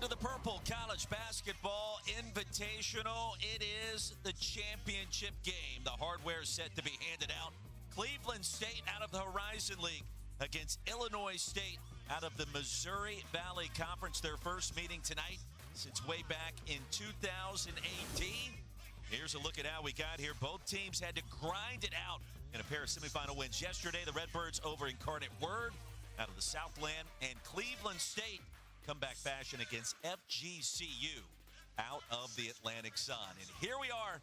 Welcome to the Purple College Basketball Invitational. It is the championship game. The hardware set to be handed out. Cleveland State out of the Horizon League against Illinois State out of the Missouri Valley Conference. Their first meeting tonight since way back in 2018. Here's a look at how we got here. Both teams had to grind it out in a pair of semifinal wins yesterday. The Redbirds over Incarnate Word out of the Southland, and Cleveland State comeback fashion against FGCU out of the Atlantic Sun. And here we are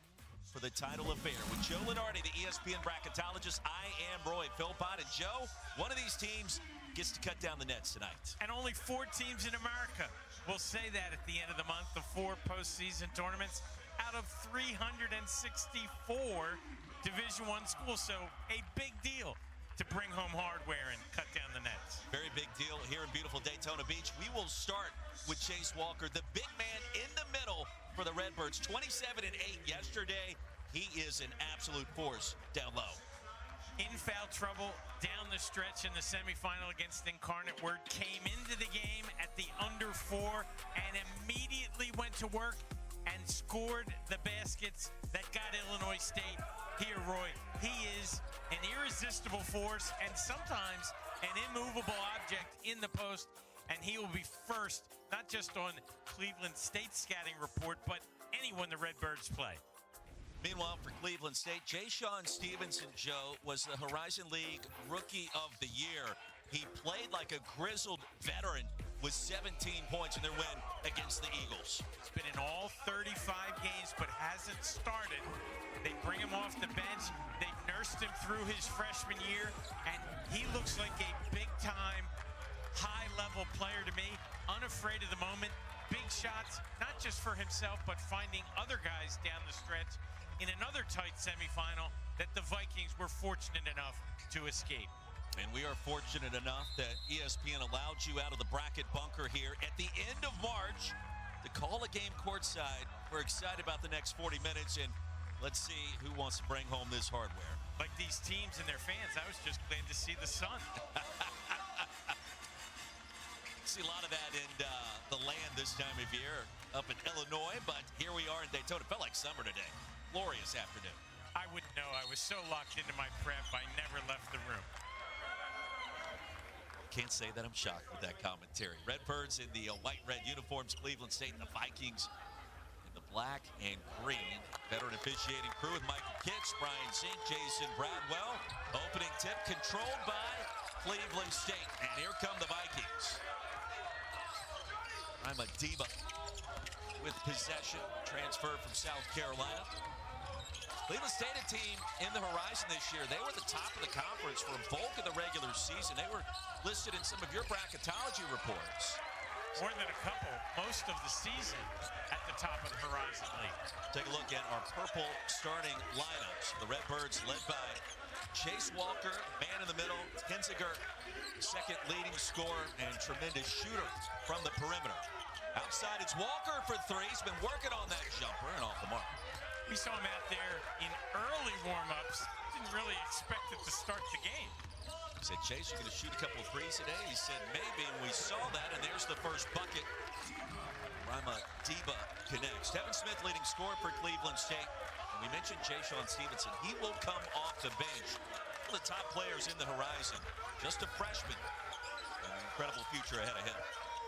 for the title affair with Joe Lenardi, the ESPN bracketologist. I am Roy Philpott. And Joe, one of these teams gets to cut down the nets tonight. And only 4 teams in America will say that at the end of the month, the 4 postseason tournaments out of 364 Division I schools. So a big deal to bring home hardware and cut down the nets. Very big deal here in beautiful Daytona Beach. We will start with Chase Walker, the big man in the middle for the Redbirds. 27-8 yesterday. He is an absolute force down low. In foul trouble down the stretch in the semifinal against Incarnate Word. Came into the game at the under 4 and immediately went to work and scored the baskets that got Illinois State here, Roy. He is an irresistible force and sometimes an immovable object in the post, and he will be first, not just on Cleveland State's scouting report, but anyone the Redbirds play. Meanwhile, for Cleveland State, Jon Stevenson, Joe, was the Horizon League Rookie of the Year. He played like a grizzled veteran with 17 points in their win against the Eagles. He's been in all 35 games but hasn't started. They bring him off the bench. They've nursed him through his freshman year, and he looks like a big-time, high-level player to me, unafraid of the moment. Big shots, not just for himself, but finding other guys down the stretch in another tight semifinal that the Vikings were fortunate enough to escape. And we are fortunate enough that ESPN allowed you out of the bracket bunker here at the end of March to call a game courtside. We're excited about the next 40 minutes, and let's see who wants to bring home this hardware. Like these teams and their fans, I was just glad to see the sun. See a lot of that in the land this time of year up in Illinois, but here we are in Daytona. It felt like summer today. Glorious afternoon. I wouldn't know. I was so locked into my prep, I never left the room. Can't say that I'm shocked with that commentary. Redbirds in the white-red uniforms, Cleveland State and the Vikings in the black and green. Veteran officiating crew with Michael Kitts, Brian Zink, Jason Bradwell. Opening tip controlled by Cleveland State. And here come the Vikings. I'm a diva with possession, transferred from South Carolina. Cleveland State, a team in the Horizon this year. They were the top of the conference for a bulk of the regular season. They were listed in some of your bracketology reports. More than a couple, most of the season at the top of the Horizon League. Take a look at our purple starting lineups. The Redbirds led by Chase Walker, man in the middle, Kinziger, second leading scorer and tremendous shooter from the perimeter. Outside, it's Walker for 3. He's been working on that jumper and off the mark. We saw him out there in early warm-ups. Didn't really expect it to start the game. I said, Chase, you're going to shoot a couple of threes today? He said, maybe, and we saw that, and there's the first bucket. Rima Diba connects. Tevin Smith leading scorer for Cleveland State. And we mentioned Jon Stevenson. He will come off the bench. One of the top players in the Horizon. Just a freshman. An incredible future ahead of him.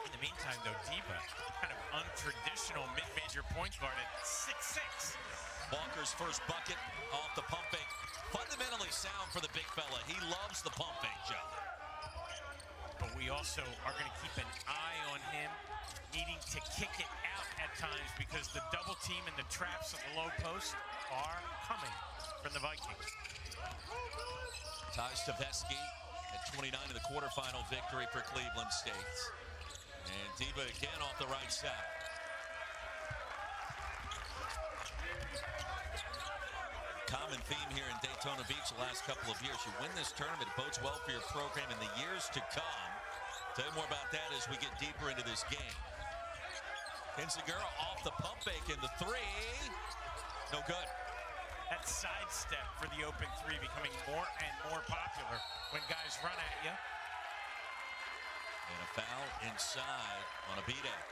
In the meantime, though, Diba, kind of untraditional mid-major point guard at 6'6". Walker's first bucket off the pump fake. Fundamentally sound for the big fella. He loves the pump fake, Joe. But we also are going to keep an eye on him, needing to kick it out at times because the double team and the traps at the low post are coming from the Vikings. Ty Stavesky at 29 in the quarterfinal victory for Cleveland State. And Diba again off the right side. Common theme here in Daytona Beach the last couple of years. You win this tournament, it bodes well for your program in the years to come. Tell you more about that as we get deeper into this game. Kinziger off the pump fake in the 3. No good. That sidestep for the open 3 becoming more and more popular when guys run at you. And a foul inside on a beat-out.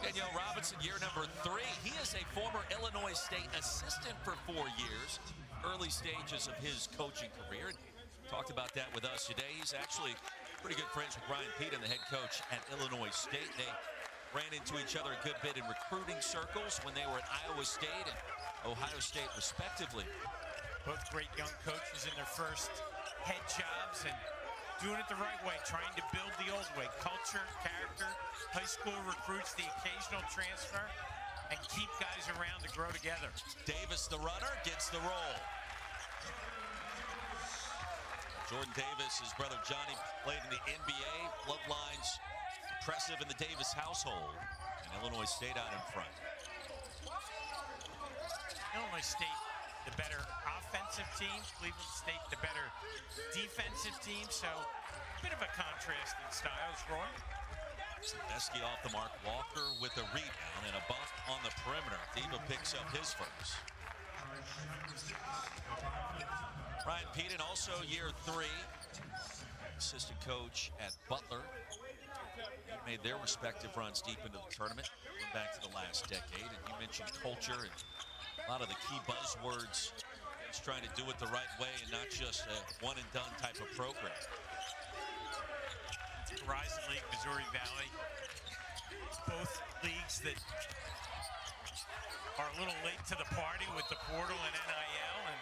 Danielle Robinson, year number 3. He is a former Illinois State assistant for 4 years. Early stages of his coaching career. Talked about that with us today. He's actually pretty good friends with Ryan Pete, the head coach at Illinois State. They ran into each other a good bit in recruiting circles when they were at Iowa State and Ohio State, respectively. Both great young coaches in their first head jobs and doing it the right way, trying to build the old way. Culture, character, high school recruits, the occasional transfer, and keep guys around to grow together. Davis, the runner, gets the roll. Jordan Davis, his brother Johnny, played in the NBA. Bloodlines impressive in the Davis household. And Illinois State out in front. Illinois State, the better offensive team. Cleveland State, the better defensive team. So, a bit of a contrast in styles, Roy. Sadesky off the mark. Walker with a rebound and a bump on the perimeter. Diva picks up his first. Ryan Peden, also year 3. Assistant coach at Butler. They made their respective runs deep into the tournament, going back to the last decade. And you mentioned culture and a lot of the key buzzwords. It's trying to do it the right way and not just a one-and-done type of program. Horizon League, Missouri Valley. Both leagues that are a little late to the party with the portal and NIL, and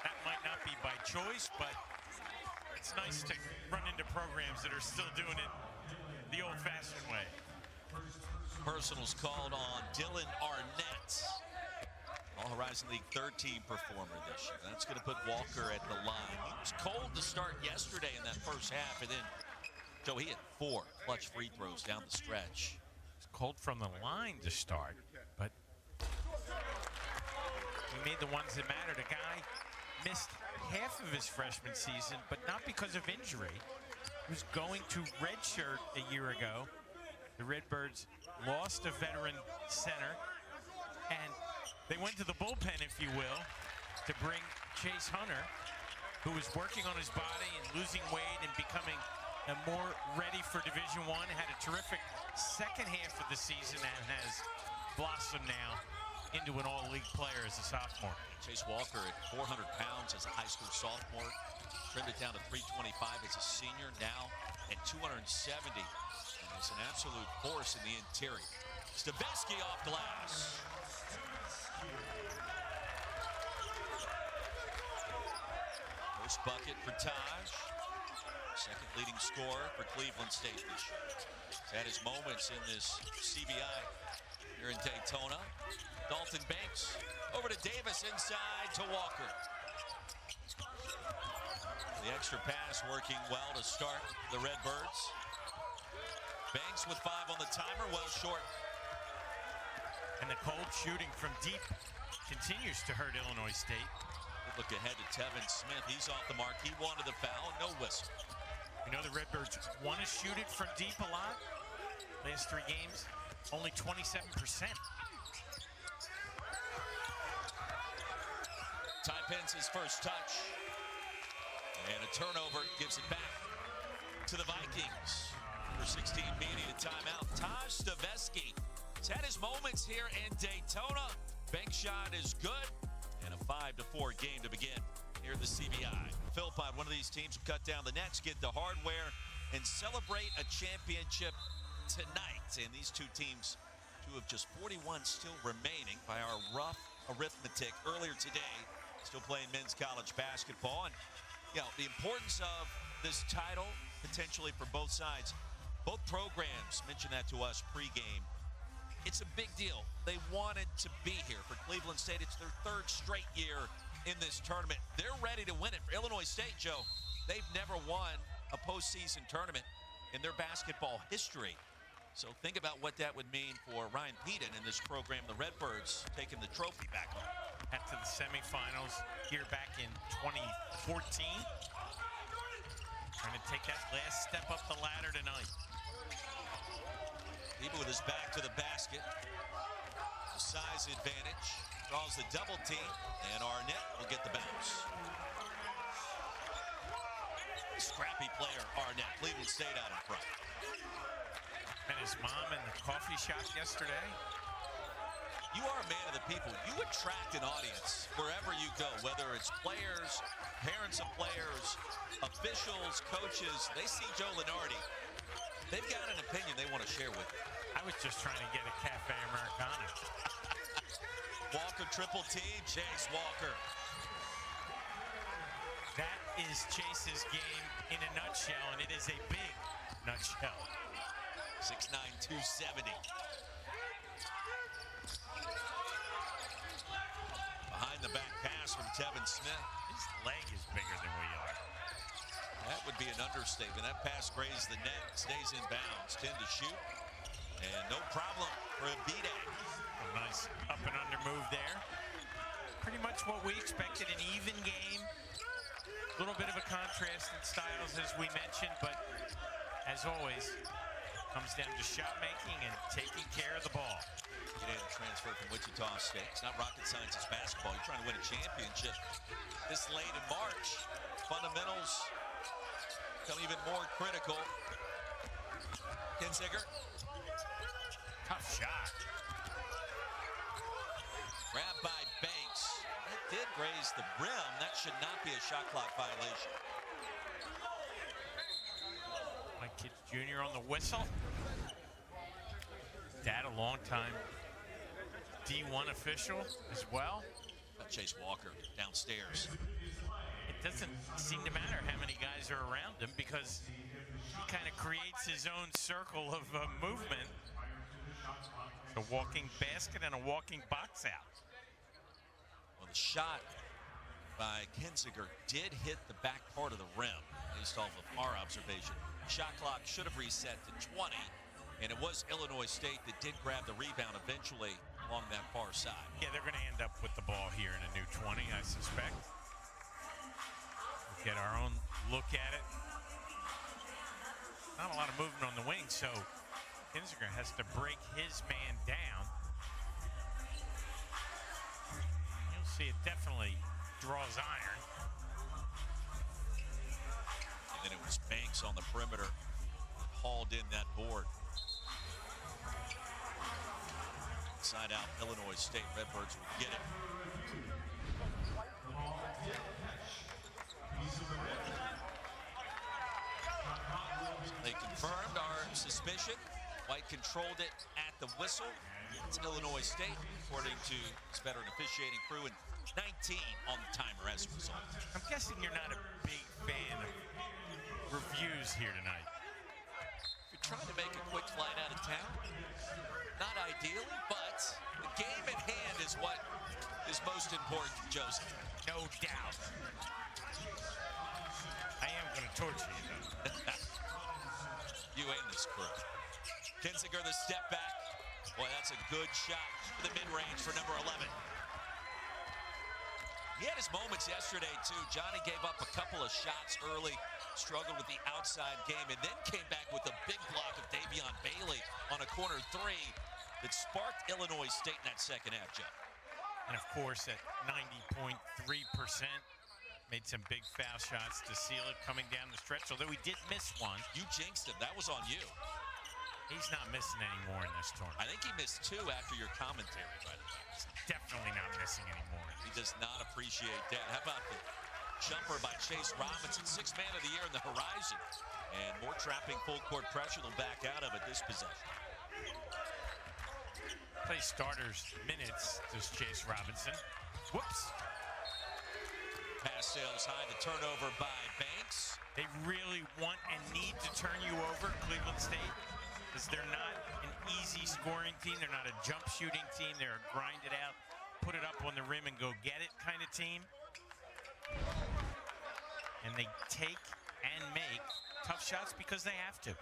that might not be by choice, but it's nice to run into programs that are still doing it the old-fashioned way. Personals called on Dylan Arnett, All Horizon League third-team performer this year. That's going to put Walker at the line. He was cold to start yesterday in that first half, and then, Joe, he had 4 clutch free throws down the stretch. It's cold from the line to start, but he made the ones that mattered. A guy missed half of his freshman season, but not because of injury. He was going to redshirt a year ago. The Redbirds lost a veteran center, and they went to the bullpen, if you will, to bring Chase Hunter, who was working on his body and losing weight and becoming more ready for Division I. Had a terrific second half of the season and has blossomed now into an all-league player as a sophomore. Chase Walker at 400 pounds as a high school sophomore, trimmed it down to 325 as a senior, now at 270. And is an absolute force in the interior. Stavisky off glass. First bucket for Taj. Second leading scorer for Cleveland State this year. He's had his moments in this CBI here in Daytona. Dalton Banks over to Davis, inside to Walker. The extra pass working well to start the Redbirds. Banks with 5 on the timer, well short. And the cold shooting from deep continues to hurt Illinois State. Good look ahead to Tevin Smith. He's off the mark. He wanted the foul, no whistle. You know the Redbirds want to shoot it from deep a lot. Last 3 games, only 27%. Ty Pence's first touch. And a turnover gives it back to the Vikings. Number 16 beating a timeout. Taj Stavisky has had his moments here in Daytona. Bank shot is good. And a 5-4 game to begin here at the CBI. Philpott, one of these teams will cut down the nets, get the hardware, and celebrate a championship tonight. And these two teams, 2 of just 41 still remaining by our rough arithmetic earlier today, still playing men's college basketball. And, you know, the importance of this title potentially for both sides. Both programs mentioned that to us pregame. It's a big deal. They wanted to be here. For Cleveland State, it's their 3rd straight year in this tournament. They're ready to win it. For Illinois State, Joe, they've never won a postseason tournament in their basketball history. So think about what that would mean for Ryan Peden in this program. The Redbirds taking the trophy back home. After the semifinals here back in 2014. Trying to take that last step up the ladder tonight. People with his back to the basket. Size advantage. Draws the double team, and Arnett will get the bounce. Scrappy player, Arnett. Cleveland State out in front. And his mom in the coffee shop yesterday. You are a man of the people. You attract an audience wherever you go, whether it's players, parents of players, officials, coaches. They see Joe Lunardi. They've got an opinion they want to share with you. I was just trying to get a Cafe Americano. Walker triple T, Chase Walker. That is Chase's game in a nutshell, and it is a big nutshell. 6'9", 270. Behind the back pass from Tevin Smith. His leg is bigger than we are. That would be an understatement. That pass grazed the net, stays in bounds. 10 to shoot, and no problem for a beat at. A nice up and under move there. Pretty much what we expected, an even game. A little bit of a contrast in styles, as we mentioned, but as always, comes down to shot making and taking care of the ball. Getting a transfer from Wichita State. It's not rocket science, it's basketball. You're trying to win a championship this late in March. Fundamentals become even more critical. Kinziger. Tough shot. Grabbed by Banks. That did graze the rim. That should not be a shot clock violation. Mike Kitts Jr. on the whistle. Dad, a long time D1 official as well. Chase Walker downstairs. It doesn't seem to matter how many guys are around him because he kind of creates his own circle of movement. A walking basket and a walking box out. Well, the shot by Kinziger did hit the back part of the rim, based off of our observation. Shot clock should have reset to 20, and it was Illinois State that did grab the rebound eventually along that far side. Yeah, they're going to end up with the ball here in a new 20, I suspect. We'll get our own look at it. Not a lot of movement on the wing, so Kinziger has to break his man down. You'll see it definitely draws iron. And then it was Banks on the perimeter, hauled in that board. Inside out, Illinois State Redbirds will get it. They confirmed our suspicion. White controlled it at the whistle. It's Illinois State, according to its veteran officiating crew, and 19 on the timer as a result. I'm guessing you're not a big fan of reviews here tonight. If you're trying to make a quick flight out of town, not ideally, but the game at hand is what is most important, Joseph. No doubt. I am going to torture you, though. You and this crew. Kinziger, the step back. Boy, that's a good shot for the mid-range for number 11. He had his moments yesterday, too. Johnny gave up a couple of shots early, struggled with the outside game, and then came back with a big block of Davion Bailey on a corner three that sparked Illinois State in that second half, Joe. And, of course, at 90.3%, made some big foul shots to seal it coming down the stretch, although he did miss one. You jinxed him. That was on you. He's not missing any more in this tournament. I think he missed two after your commentary, by the way. He's definitely not missing any more. He does not appreciate that. How about the jumper by Chase Robinson, sixth man of the year in the horizon. And more trapping full court pressure. They'll back out of it this possession. Play starters minutes, does Chase Robinson. Whoops. Pass sails high, the turnover by Banks. They really want and need to turn you over, Cleveland State, because they're not an easy scoring team. They're not a jump shooting team. They're a grind it out, put it up on the rim and go get it kind of team. And they take and make tough shots because they have to.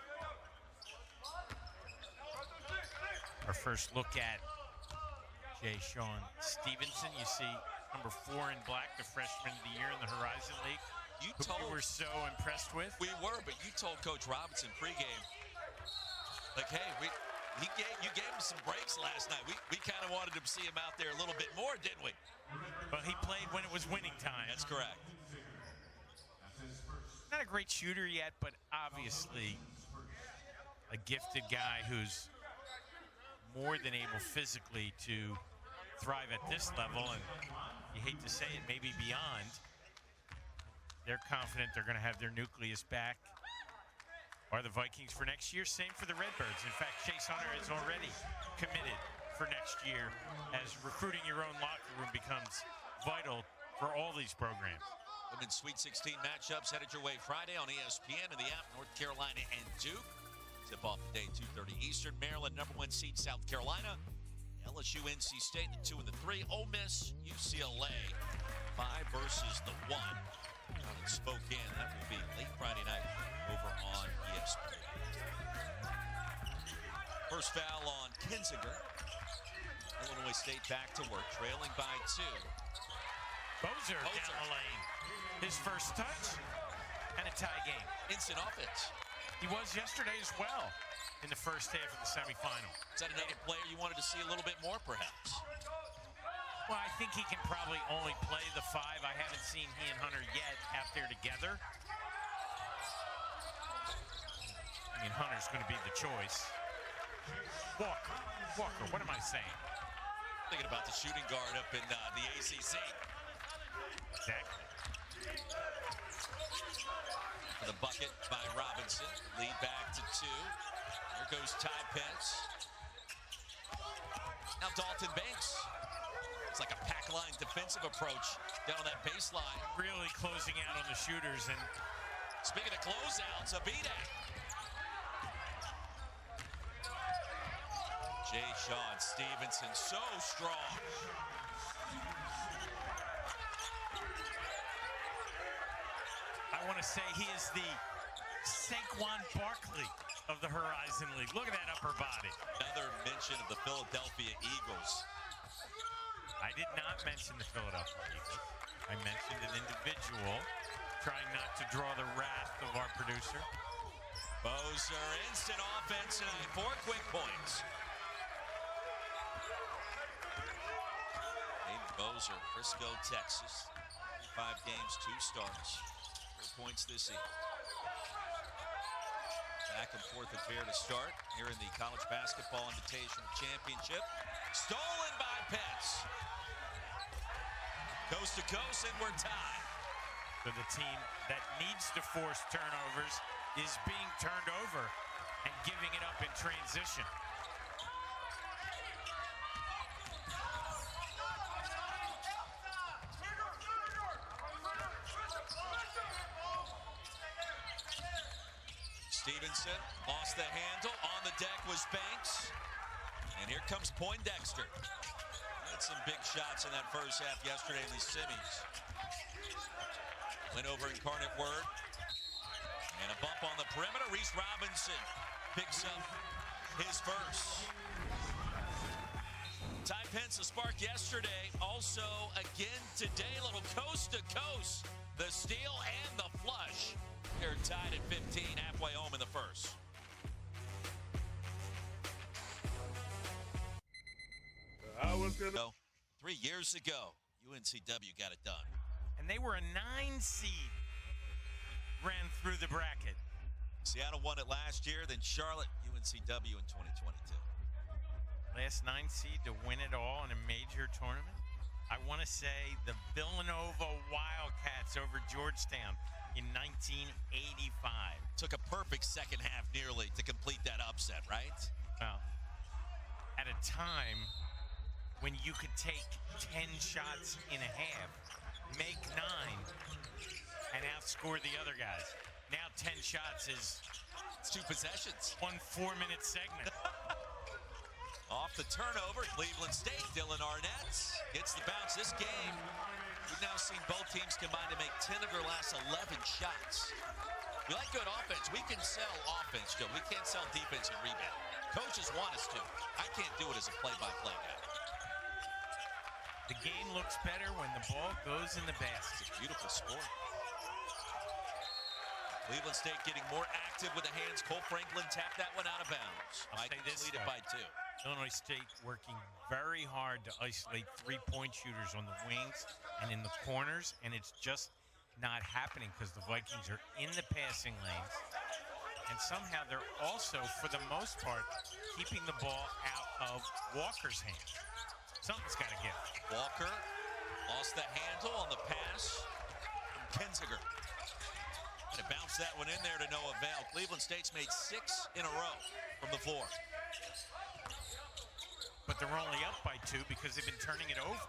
Our first look at Jay Sean Stevenson. You see number 4 in black, the freshman of the year in the Horizon League. You were so impressed with. We were, but you told Coach Robinson pregame, like, hey, You gave him some breaks last night. We kind of wanted to see him out there a little bit more, didn't we? Well, he played when it was winning time. That's correct. Not a great shooter yet, but obviously a gifted guy who's more than able physically to thrive at this level, and you hate to say it, maybe beyond. They're confident they're going to have their nucleus back. Are the Vikings for next year? Same for the Redbirds. In fact, Chase Hunter is already committed for next year, as recruiting your own locker room becomes vital for all these programs. Women's Sweet 16 matchups headed your way Friday on ESPN and the app. North Carolina and Duke. Tip off the day, 2:30 Eastern. Maryland, #1 seed South Carolina. LSU, NC State, the 2 and the 3. Ole Miss, UCLA, 5 versus the 1. Down in Spokane, that will be late Friday night over on ESPN. First foul on Kinziger. Illinois State back to work, trailing by 2. Bozer down the lane. His first touch and a tie game. Instant offense. He was yesterday as well in the first half of the semifinal. Is that another player you wanted to see a little bit more, perhaps? Well, I think he can probably only play the 5. I haven't seen he and Hunter yet out there together. I mean, Hunter's going to be the choice. Walker, what am I saying? Thinking about the shooting guard up in the ACC. Exactly. For the bucket by Robinson. Lead back to 2. Here goes Ty Pence. Now Dalton Banks. It's like a pack line defensive approach down on that baseline. Really closing out on the shooters. And speaking of closeouts, Abida. Jay Sean Stevenson, so strong. I want to say he is the Saquon Barkley of the Horizon League. Look at that upper body. Another mention of the Philadelphia Eagles. I did not mention the Philadelphia Eagles. I mentioned an individual trying not to draw the wrath of our producer. Bozer, instant offense tonight, 4 quick points. Aiden Bozer, Frisco, Texas. 5 games, 2 starts. 4 points this season. Back and forth affair to start here in the College Basketball Invitational Championship. Stolen by Pence. Coast to coast, and we're tied. So the team that needs to force turnovers is being turned over and giving it up in transition. Stevenson lost the handle. On the deck was Banks. And here comes Poindexter. Had some big shots in that first half yesterday in the semis. Went over Incarnate Word. And a bump on the perimeter. Reese Robinson picks up his first. Ty Pence, a spark yesterday. Also again today, a little coast to coast. The steal and the flush. They're tied at 15, halfway home in the first. So, 3 years ago, UNCW got it done. And they were a 9 seed, ran through the bracket. Seattle won it last year, then Charlotte, UNCW in 2022. Last 9 seed to win it all in a major tournament. I want to say the Villanova Wildcats over Georgetown in 1985. Took a perfect second half nearly to complete that upset, right? Well, at a time when you could take 10 shots in a half, make 9, and outscore the other guys. Now 10 shots is... It's 2 possessions. 1 4-minute segment. Off the turnover, Cleveland State, Dylan Arnett gets the bounce. This game, we've now seen both teams combine to make 10 of their last 11 shots. We like good offense. We can sell offense, Joe. We can't sell defense and rebound. Coaches want us to. I can't do it as a play-by-play guy. The game looks better when the ball goes in the basket. It's a beautiful sport. Cleveland State getting more active with the hands. Cole Franklin tapped that one out of bounds. Vikings lead it by 2. Illinois State working very hard to isolate three-point shooters on the wings and in the corners, and it's just not happening because the Vikings are in the passing lanes. And somehow they're also, for the most part, keeping the ball out of Walker's hands. Something's got to give. Walker lost the handle on the pass from Kinziger. And it bounced that one in there to no avail. Cleveland State's made 6 in a row from the floor. But they're only up by 2 because they've been turning it over.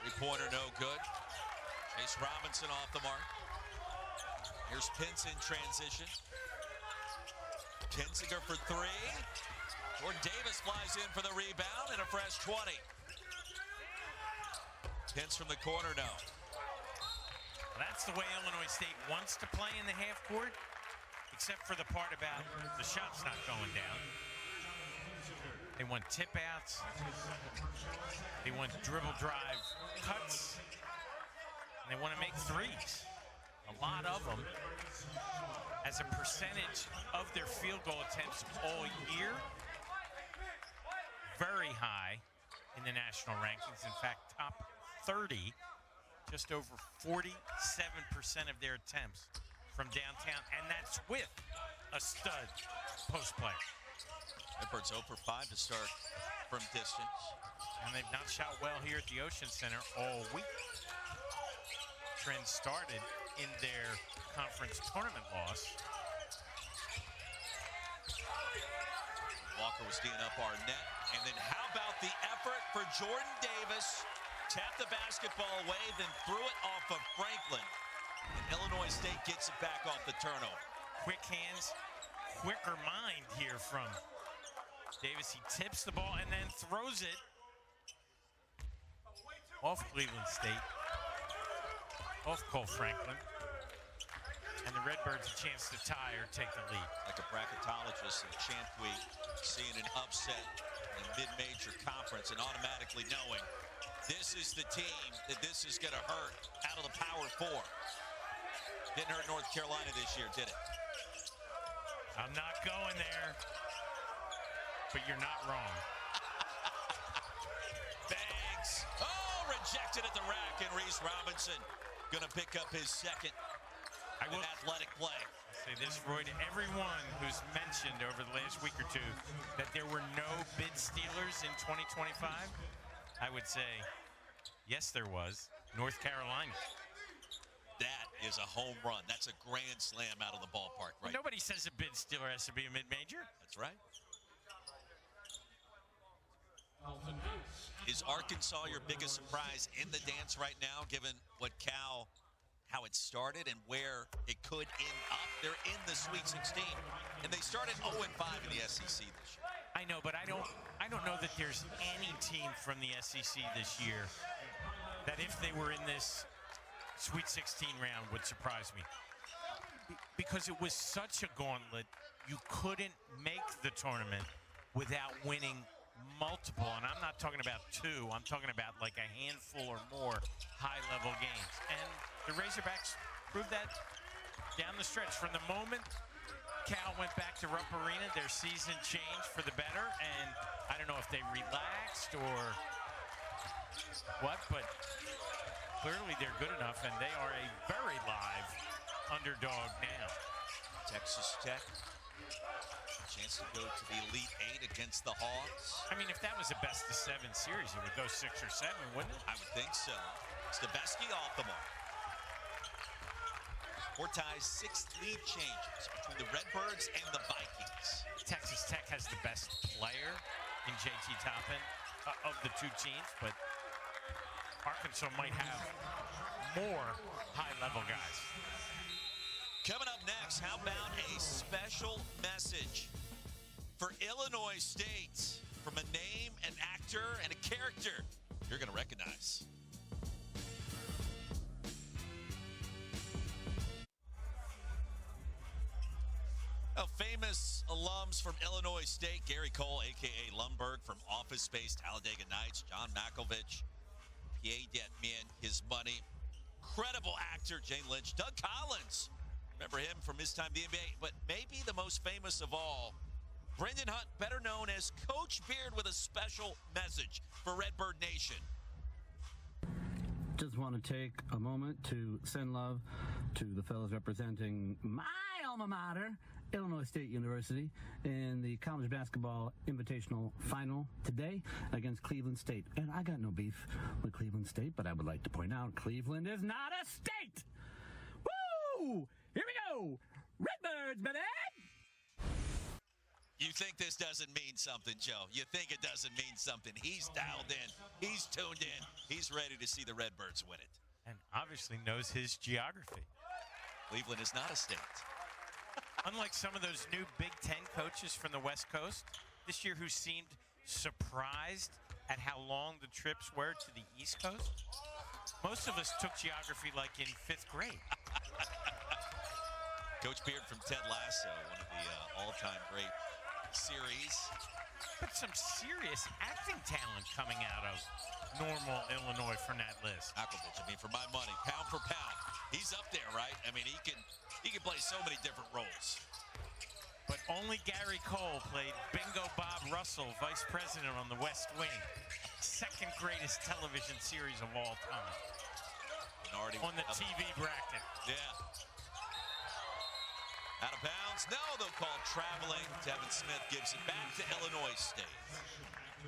Three-pointer no good. Chase Robinson off the mark. Here's Pinson in transition. Kinziger for 3. Jordan Davis flies in for the rebound and a fresh 20. Pence from the corner now. That's the way Illinois State wants to play in the half court, except for the part about the shot's not going down. They want tip outs. They want dribble drive cuts. And they want to make threes. A lot of them. As a percentage of their field goal attempts all year, very high in the national rankings. In fact, top 30, just over 47% of their attempts from downtown, and that's with a stud post player. Edwards 0 for 5 to start from distance. And they've not shot well here at the Ocean Center all week. Trend started in their conference tournament loss. Walker was D'ing up Arnett. And then how about the effort for Jordan Davis? Tapped the basketball away, then threw it off of Franklin. And Illinois State gets it back off the turnover. Quick hands, quicker mind here from Davis. He tips the ball and then throws it off Cleveland State, off Cole Franklin. And the Redbirds a chance to tie or take the lead. Like a bracketologist in Champ Week, seeing an upset in mid-major conference and automatically knowing this is the team that this is going to hurt out of the Power 4. Didn't hurt North Carolina this year, did it? I'm not going there, but you're not wrong. Banks. Oh, rejected at the rack, and Reese Robinson going to pick up his second athletic play. Say this, Roy, to everyone who's mentioned over the last week or two that there were no bid stealers in 2025, I would say, yes, there was. North Carolina. That is a home run. That's a grand slam out of the ballpark, right? Nobody says a bid stealer has to be a mid-major. That's right. Is Arkansas your biggest surprise in the dance right now, given what how it started and where it could end up? They're in the Sweet 16, and they started 0-5 in the SEC this year. I know, but I don't know that there's any team from the SEC this year that if they were in this Sweet 16 round would surprise me. Because it was such a gauntlet, you couldn't make the tournament without winning multiple, and I'm not talking about 2, I'm talking about like a handful or more high-level games. And the Razorbacks proved that down the stretch. From the moment Cal went back to Rupp Arena, their season changed for the better, and I don't know if they relaxed or what, but clearly they're good enough, and they are a very live underdog now. Texas Tech, chance to go to the Elite 8 against the Hogs. I mean, if that was a best-of-7 series, it would go 6 or 7, wouldn't it? I would think so. Stabeski off the mark. Forti's 6th lead changes between the Redbirds and the Vikings. Texas Tech has the best player in JT Toppin of the 2 teams, but Arkansas might have more high-level guys. Coming up next, how about a special message for Illinois State from a name, an actor, and a character you're going to recognize. Famous alums from Illinois State, Gary Cole, a.k.a. Lundberg from Office Space, Talladega Nights, John Malkovich, Pierre Detman, his money, Incredible actor, Jane Lynch. Doug Collins. Remember him from his time in the NBA, but maybe the most famous of all, Brendan Hunt, better known as Coach Beard, with a special message for Redbird Nation. Just want to take a moment to send love to the fellows representing my alma mater, Illinois State University, in the college basketball invitational final today against Cleveland State. And I got no beef with Cleveland State, but I would like to point out Cleveland is not a state. Woo! Here we go. Redbirds, baby! You think this doesn't mean something, Joe. You think it doesn't mean something. He's dialed in. He's tuned in. He's ready to see the Redbirds win it. And obviously knows his geography. Cleveland is not a state. Unlike some of those new Big Ten coaches from the West Coast this year who seemed surprised at how long the trips were to the East Coast, most of us took geography like in 5th grade. Coach Beard from Ted Lasso, one of the all-time great series. But some serious acting talent coming out of Normal, Illinois from that list. Akovich, I mean, for my money, pound for pound, he's up there, right? I mean, he can play so many different roles. But only Gary Cole played Bingo Bob Russell, vice president on the West Wing. Second greatest television series of all time. On the TV bracket. Yeah. Out of bounds. No, they'll call traveling. Devin Smith gives it back to Illinois State.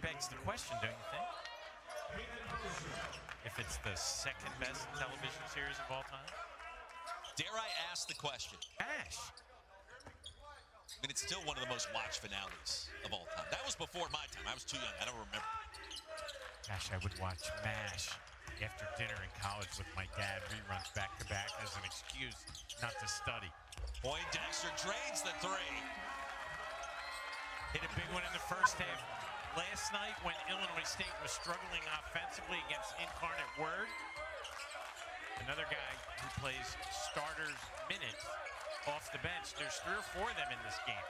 Begs the question, don't you think? If it's the second best television series of all time? Dare I ask the question? Ash. I mean, it's still one of the most watched finales of all time. That was before my time. I was too young. I don't remember. Gosh, I would watch MASH after dinner in college with my dad, reruns back-to-back as an excuse not to study. Poindexter drains the three. Hit a big one in the first half. Last night when Illinois State was struggling offensively against Incarnate Word, another guy who plays starters minutes off the bench. There's 3 or 4 of them in this game.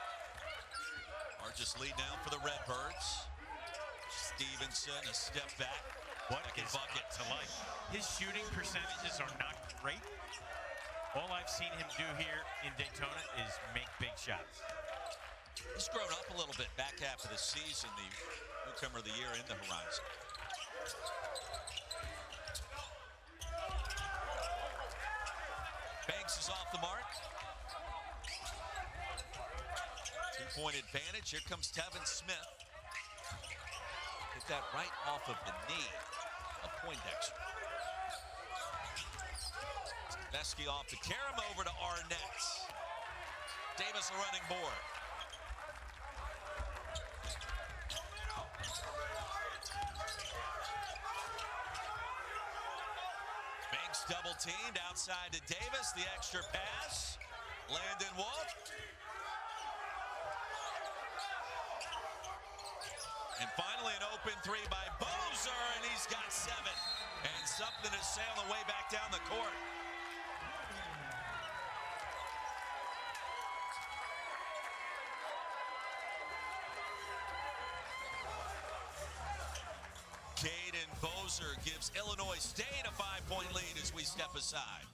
Largest lead now for the Redbirds. Stevenson, a step back. What is bucket to like? His shooting percentages are not great. All I've seen him do here in Daytona is make big shots. He's grown up a little bit back half of the season, the newcomer of the year in the Horizon. Banks is off the mark. 2-point advantage. Here comes Tevin Smith. Hit that right off of the knee of Poindexter. Vesky off to Karam over to Arnett. Davis a running board. Banks double teamed outside to Davis. The extra pass. Landon Wolf. And finally an open three by Bozer, and he's got 7. And something to say on the way back down the court. Caden Bozer gives Illinois State a 5-point lead as we step aside.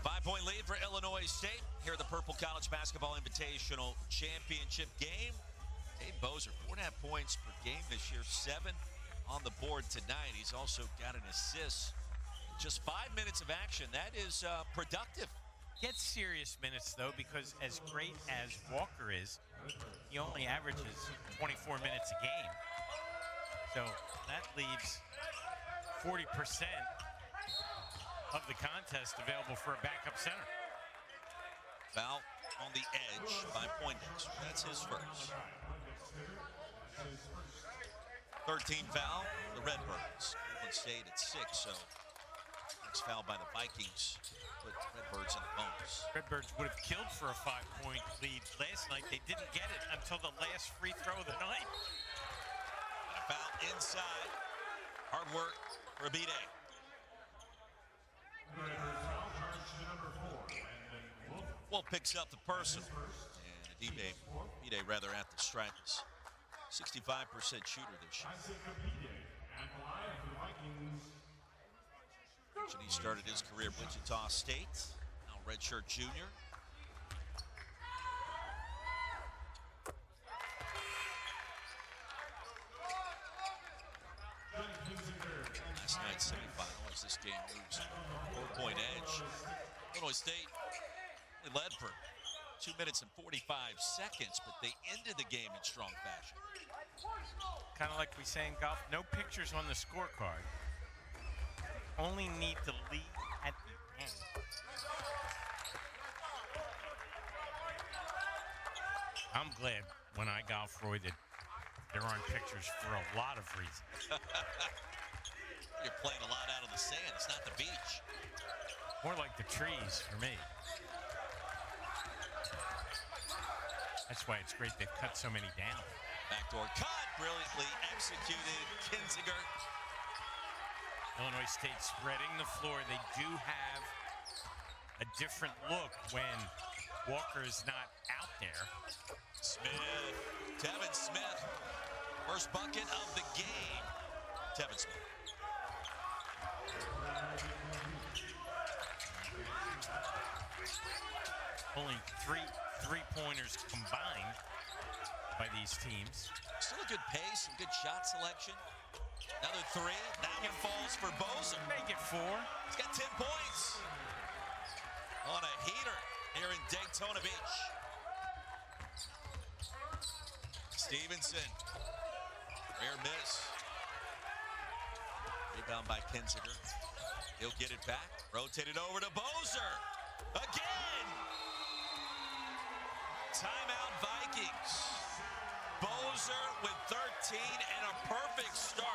5-point lead for Illinois State here at the Purple College Basketball Invitational Championship game. Caden Bozer, 4.5 points per game this year, 7 on the board tonight. He's also got an assist. Just 5 minutes of action. That is productive. Gets serious minutes, though, because as great as Walker is, he only averages 24 minutes a game. So that leaves 40% of the contest available for a backup center. Foul on the edge by Poindexter. That's his first. 13 foul, the Redbirds. Cleveland State at 6, so next foul by the Vikings put Redbirds in the bonus. Redbirds would have killed for a 5-point lead last night. They didn't get it until the last free throw of the night. And a foul inside. Hard work for Abide. Wolf picks up the personal. And Abide rather at the strikers. 65% shooter this year. Mentioned he started his career at Wichita State, now redshirt junior. Last night's semifinal as this game moves 4-point edge. Illinois State only led for 2 minutes and 45 seconds, but they ended the game in strong fashion. Kind of like we say in golf, no pictures on the scorecard. Only need to lead at the end. I'm glad when I golf, Roy, that there aren't pictures for a lot of reasons. You're playing a lot out of the sand. It's not the beach. More like the trees for me. That's why it's great they've cut so many down. Backdoor cut, brilliantly executed. Kinziger. Illinois State spreading the floor. They do have a different look when Walker is not out there. Smith, Tevin Smith. First bucket of the game. Tevin Smith. Only three three-pointers combined by these teams. Still a good pace and good shot selection. Another three. That one falls for Bozer. Make it 4. He's got 10 points on a heater here in Daytona Beach. Stevenson. Rare miss. Rebound by Kinziger. He'll get it back. Rotated over to Bozer. Again. Timeout Vikings. Bozer with 13 and a perfect start.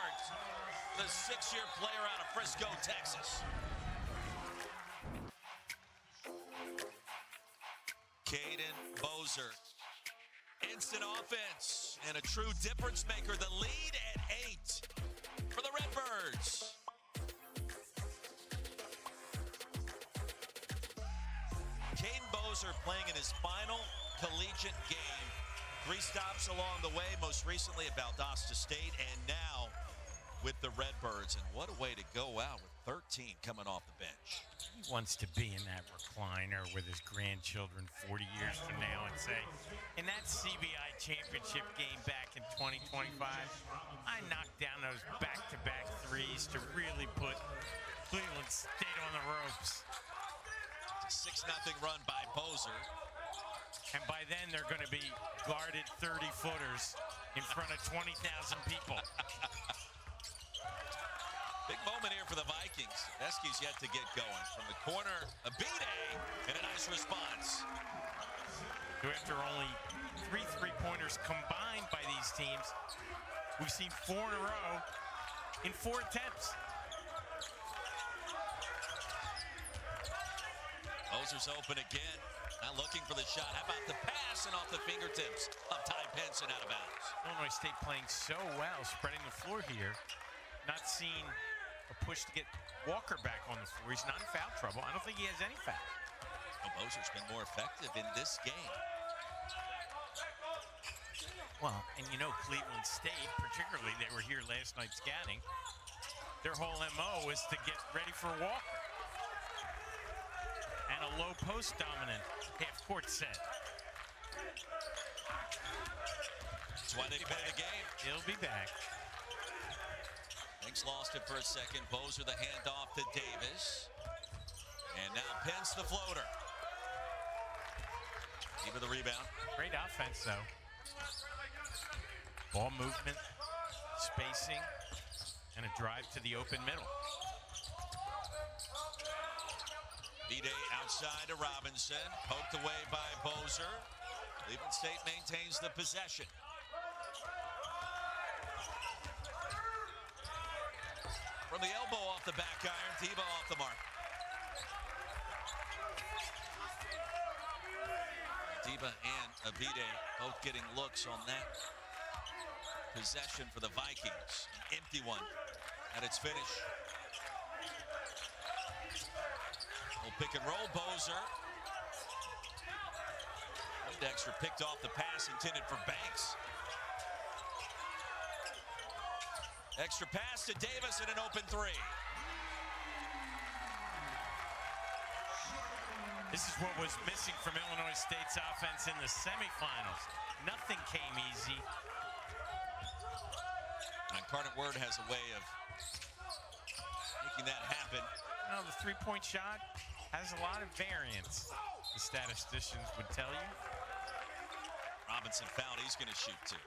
The 6-year player out of Frisco, Texas. Caden Bozer. Instant offense and a true difference maker. The lead at 8 for the Redbirds. Caden Bozer playing in his final collegiate game. 3 stops along the way, most recently at Valdosta State, and now with the Redbirds. And what a way to go out with 13 coming off the bench. He wants to be in that recliner with his grandchildren 40 years from now and say, in that CBI championship game back in 2025, I knocked down those back-to-back threes to really put Cleveland State on the ropes. It's a 6-0 run by Bozer. And by then, they're going to be guarded 30-footers in front of 20,000 people. Big moment here for the Vikings. Esky's yet to get going. From the corner, Abide, and a nice response. So after only 3 three-pointers combined by these teams, we've seen 4 in a row in 4 attempts. Bozer's open again. Not looking for the shot. How about the pass and off the fingertips of Ty Penson out of bounds? Illinois State playing so well, spreading the floor here. Not seeing a push to get Walker back on the floor. He's not in foul trouble. I don't think he has any foul. Well, Bozer's been more effective in this game. Well, and you know Cleveland State, particularly, they were here last night scouting. Their whole MO is to get ready for Walker. And a low post dominant half-court set. That's why they play the game. He'll be back. Banks lost it for a second. Bozer the handoff to Davis. And now Pence the floater. Even the rebound. Great offense, though. Ball movement, spacing, and a drive to the open middle. Abide outside to Robinson. Poked away by Bozer. Cleveland State maintains the possession. From the elbow off the back iron, Tebow off the mark. Tebow and Abide both getting looks on that possession for the Vikings. An empty one at its finish. Little pick and roll, Bozer. Dexter picked off the pass intended for Banks. Extra pass to Davis and an open 3. This is what was missing from Illinois State's offense in the semifinals. Nothing came easy. Incarnate Word has a way of making that happen. Well, the three-point shot has a lot of variance, the statisticians would tell you. Robinson fouled. He's going to shoot too.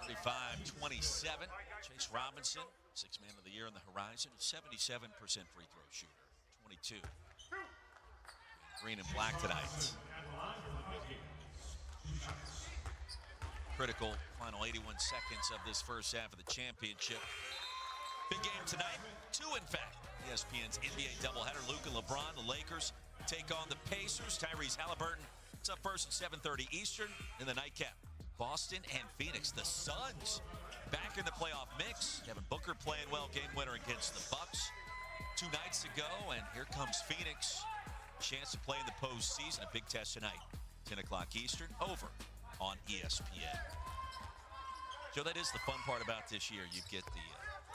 35-27. Chase Robinson, sixth man of the year on the horizon, 77% free throw shooter, 22. Green and black tonight. Critical final 81 seconds of this first half of the championship. Big game tonight, two in fact. ESPN's NBA doubleheader. Luke and LeBron, the Lakers, take on the Pacers. Tyrese Halliburton. It's up first at 7:30 Eastern in the nightcap. Boston and Phoenix, the Suns, back in the playoff mix. Devin Booker playing well, game winner against the Bucks 2 nights ago, and here comes Phoenix. Chance to play in the postseason, a big test tonight, 10 o'clock Eastern, over on ESPN. Joe, that is the fun part about this year. You get the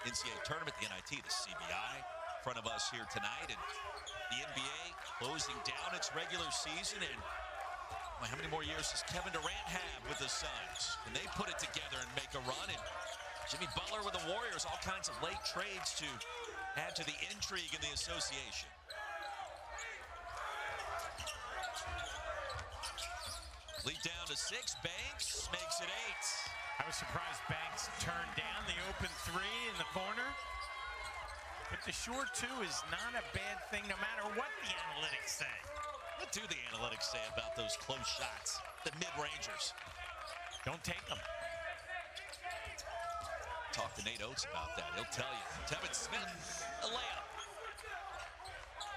NCAA tournament, the NIT, the CBI in front of us here tonight, and the NBA closing down its regular season. And how many more years does Kevin Durant have with the Suns? Can they put it together and make a run? And Jimmy Butler with the Warriors, all kinds of late trades to add to the intrigue in the association. Lead down to 6. Banks makes it 8. I was surprised Banks turned down the open three in the corner. But the short two is not a bad thing no matter what the analytics say. What do the analytics say about those close shots, the mid-rangers? Don't take them. Talk to Nate Oates about that. He'll tell you. Tevin Smith, a layup.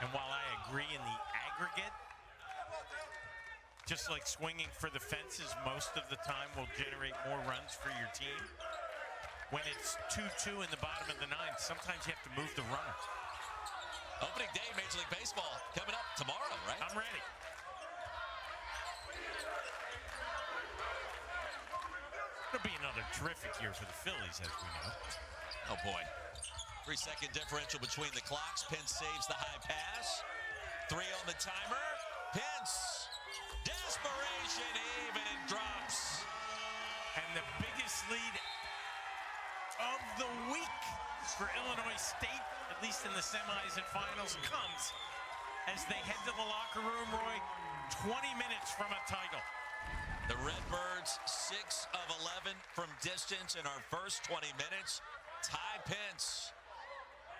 And while I agree in the aggregate, just like swinging for the fences most of the time will generate more runs for your team, when it's 2-2 in the bottom of the ninth, sometimes you have to move the runner. Opening day, Major League Baseball, coming up tomorrow, right? I'm ready. It'll be another terrific year for the Phillies, as we know. Oh, boy. 3-second differential between the clocks. Pence saves the high pass. 3 on the timer. Pence. Desperation, even it drops. And the biggest lead of the week for Illinois State, at least in the semis and finals, comes as they head to the locker room, Roy, 20 minutes from a title. The Redbirds, 6 of 11 from distance in our first 20 minutes. Ty Pence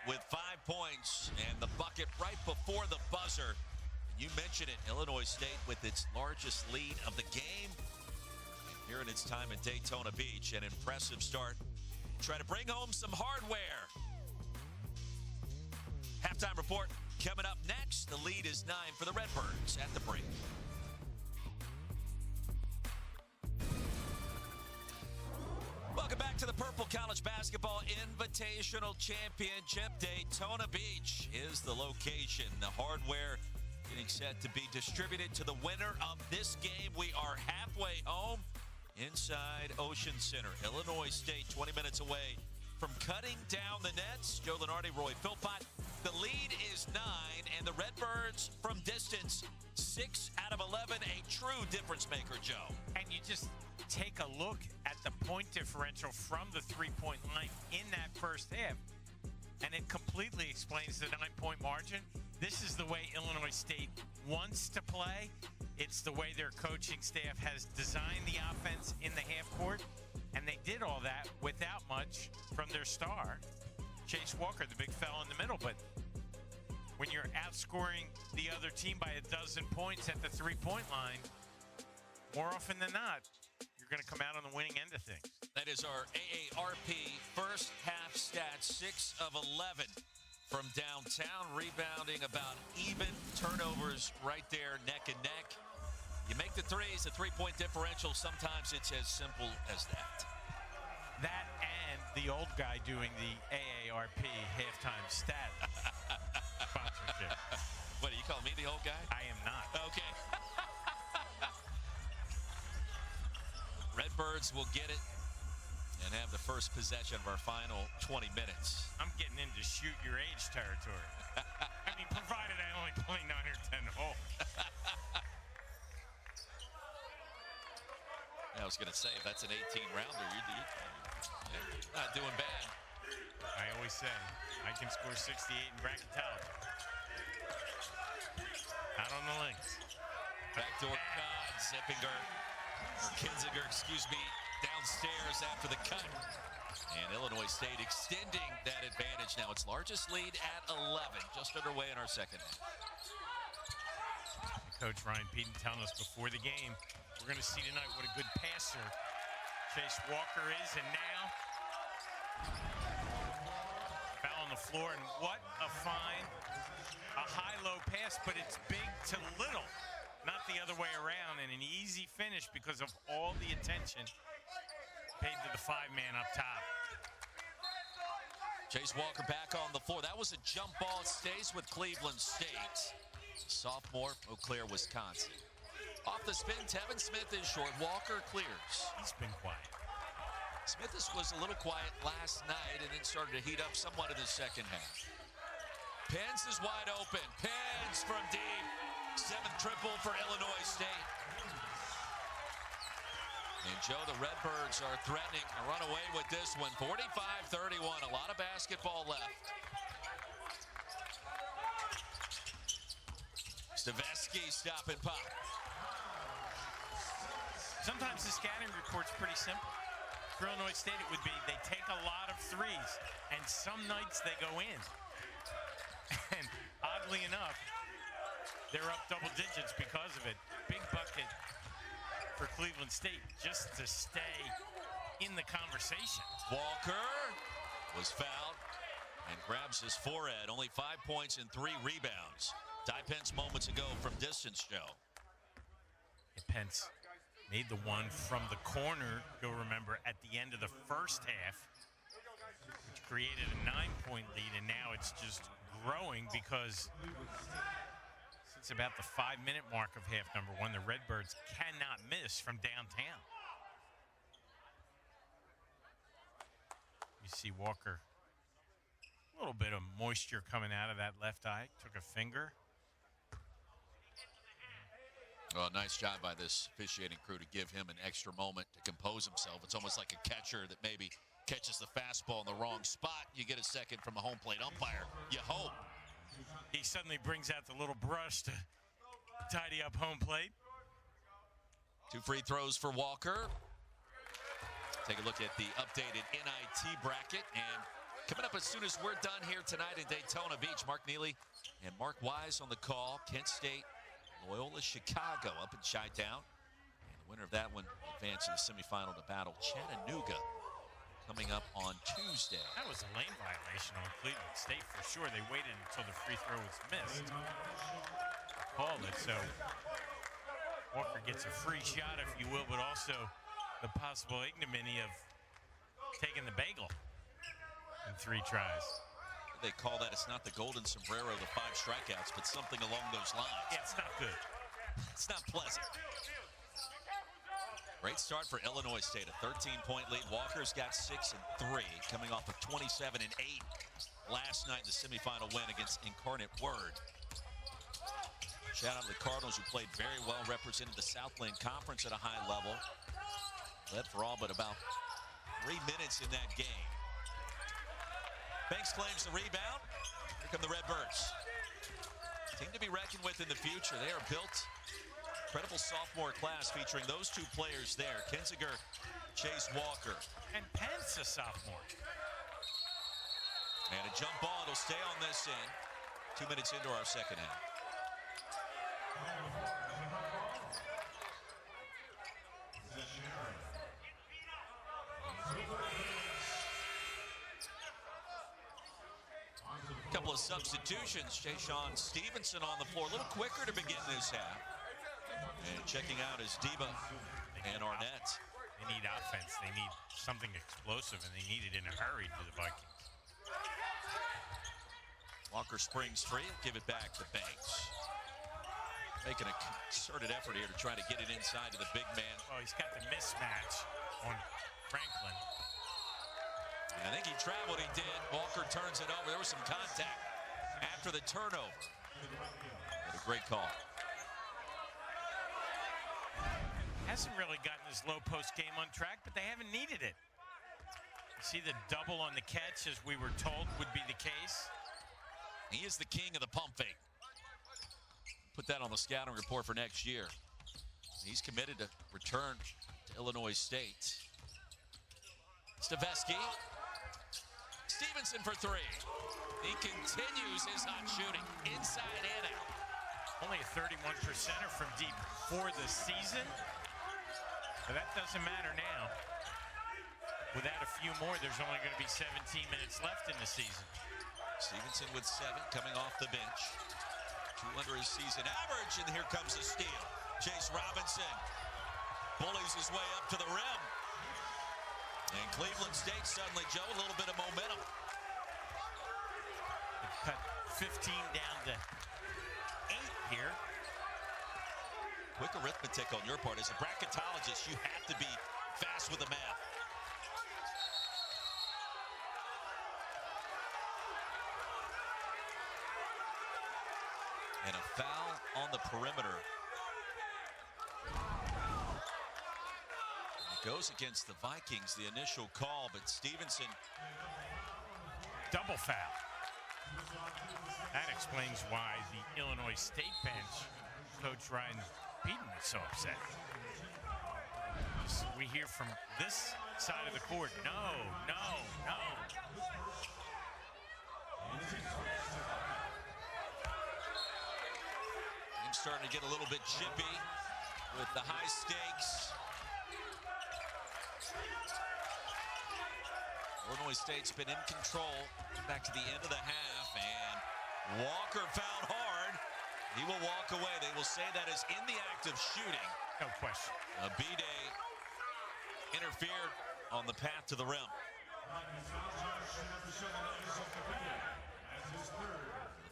with 5 points and the bucket right before the buzzer. You mentioned it, Illinois State with its largest lead of the game. Here in its time at Daytona Beach, an impressive start. Try to bring home some hardware. Halftime report coming up next. The lead is 9 for the Redbirds at the break. Welcome back to the Purple College Basketball Invitational Championship. Daytona Beach is the location. The hardware getting set to be distributed to the winner of this game. We are halfway home inside Ocean Center. Illinois State 20 minutes away from cutting down the nets. Joe Lenardi, Roy Philpott. The lead is 9, and the Redbirds from distance 6 out of 11. A true difference maker, Joe. And you just take a look at the point differential from the three-point line in that first half, and it completely explains the 9-point margin. This is the way Illinois State wants to play. It's the way their coaching staff has designed the offense in the half court, and they did all that without much from their star, Chase Walker, the big fella in the middle. But when you're outscoring the other team by 12 points at the three-point line, more often than not, you're going to come out on the winning end of things. That is our AARP first half stats, 6 of 11 from downtown, rebounding about even, turnovers right there, neck and neck. You make the threes, the three-point differential, sometimes it's as simple as that. That and the old guy doing the AARP halftime stat sponsorship. What, do you call me the old guy? I am not. Okay. Redbirds will get it and have the first possession of our final 20 minutes. I'm getting into shoot your age territory. I mean, provided I only play 9 or 10 holes. I was going to say, if that's an 18-rounder, you're not doing bad. I always say, I can score 68 in bracketology. Out on the links. Backdoor Kinziger, downstairs after the cut. And Illinois State extending that advantage now. Its largest lead at 11, just underway in our second half. Coach Ryan Peden telling us before the game, we're going to see tonight what a good passer Chase Walker is. And now, foul on the floor. And what a high-low pass, but it's big to little. Not the other way around, and an easy finish because of all the attention paid to the 5-man up top. Chase Walker back on the floor. That was a jump ball. It stays with Cleveland State. Sophomore, Eau Claire, Wisconsin. Off the spin, Tevin Smith is short. Walker clears. He's been quiet. Smith was a little quiet last night and then started to heat up somewhat in the second half. Pence is wide open. Pence from deep. 7th triple for Illinois State. And Joe, the Redbirds are threatening to run away with this one. 45-31, a lot of basketball left. Stavesky stop and pop. Sometimes the scouting report's pretty simple. For Illinois State, it would be they take a lot of threes, and some nights they go in. And oddly enough, they're up double digits because of it. Big bucket for Cleveland State just to stay in the conversation. Walker was fouled and grabs his forehead. Only 5 points and 3 rebounds. Ty Pence moments ago from distance, Joe. Pence made the one from the corner, you'll remember, at the end of the first half, which created a 9-point lead, and now it's just growing because since about the 5-minute mark of half number 1, the Redbirds cannot miss from downtown. You see Walker, a little bit of moisture coming out of that left eye, took a finger. Well, nice job by this officiating crew to give him an extra moment to compose himself. It's almost like a catcher that maybe catches the fastball in the wrong spot. You get a second from a home plate umpire. You hope. He suddenly brings out the little brush to tidy up home plate. 2 free throws for Walker. Take a look at the updated NIT bracket. And coming up as soon as we're done here tonight in Daytona Beach, Mark Neely and Mark Wise on the call. Kent State, Loyola Chicago up in Chi-Town. And the winner of that one advances to the semifinal to battle Chattanooga coming up on Tuesday. That was a lane violation on Cleveland State for sure. They waited until the free throw was missed. Called it, so Walker gets a free shot, if you will, but also the possible ignominy of taking the bagel in 3 tries. They call that, it's not the golden sombrero, the 5 strikeouts, but something along those lines. Yeah, it's not good. It's not pleasant. Great start for Illinois State, a 13-point lead. Walker's got 6 and 3, coming off of 27 and 8 last night in the semifinal win against Incarnate Word. Shout out to the Cardinals, who played very well, represented the Southland Conference at a high level. Led for all but about 3 minutes in that game. Banks claims the rebound. Here come the Redbirds. Team to be reckoned with in the future. They are built. Incredible sophomore class featuring those 2 players there. Kinziger, Chase Walker. And Pence, a sophomore. And a jump ball. It'll stay on this end. 2 minutes into our second half. Couple of substitutions. Ja'Shawn Stevenson on the floor. A little quicker to begin this half. And checking out is Deba and Arnett. They need offense. They need something explosive, and they need it in a hurry to the Vikings. Walker springs free. Give it back to Banks. Making a concerted effort here to try to get it inside to the big man. Well, he's got the mismatch on Franklin. I think he traveled, he did. Walker turns it over. There was some contact after the turnover. But a great call. Hasn't really gotten this low post game on track, but they haven't needed it. You see the double on the catch, as we were told would be the case. He is the king of the pump fake. Put that on the scouting report for next year. He's committed to return to Illinois State. Staveski. Stevenson for three. He continues his hot shooting inside and out. Only a 31%er from deep for the season. But that doesn't matter now. Without a few more, there's only going to be 17 minutes left in the season. Stevenson with 7 coming off the bench. 2 under his season average, and here comes the steal. Chase Robinson bullies his way up to the rim. And Cleveland State suddenly, Joe, a little bit of momentum. They cut 15 down to 8 here. Quick arithmetic on your part. As a bracketologist, you have to be fast with the math. And a foul on the perimeter. It goes against the Vikings, the initial call, but Stevenson. Double foul. That explains why the Illinois State bench, Coach Ryan Peden, is so upset. We hear from this side of the court, no. Team's starting to get a little bit chippy with the high stakes. Illinois State's been in control back to the end of the half, and Walker fouled hard. He will walk away. They will say that is in the act of shooting. No question. Abide interfered on the path to the rim.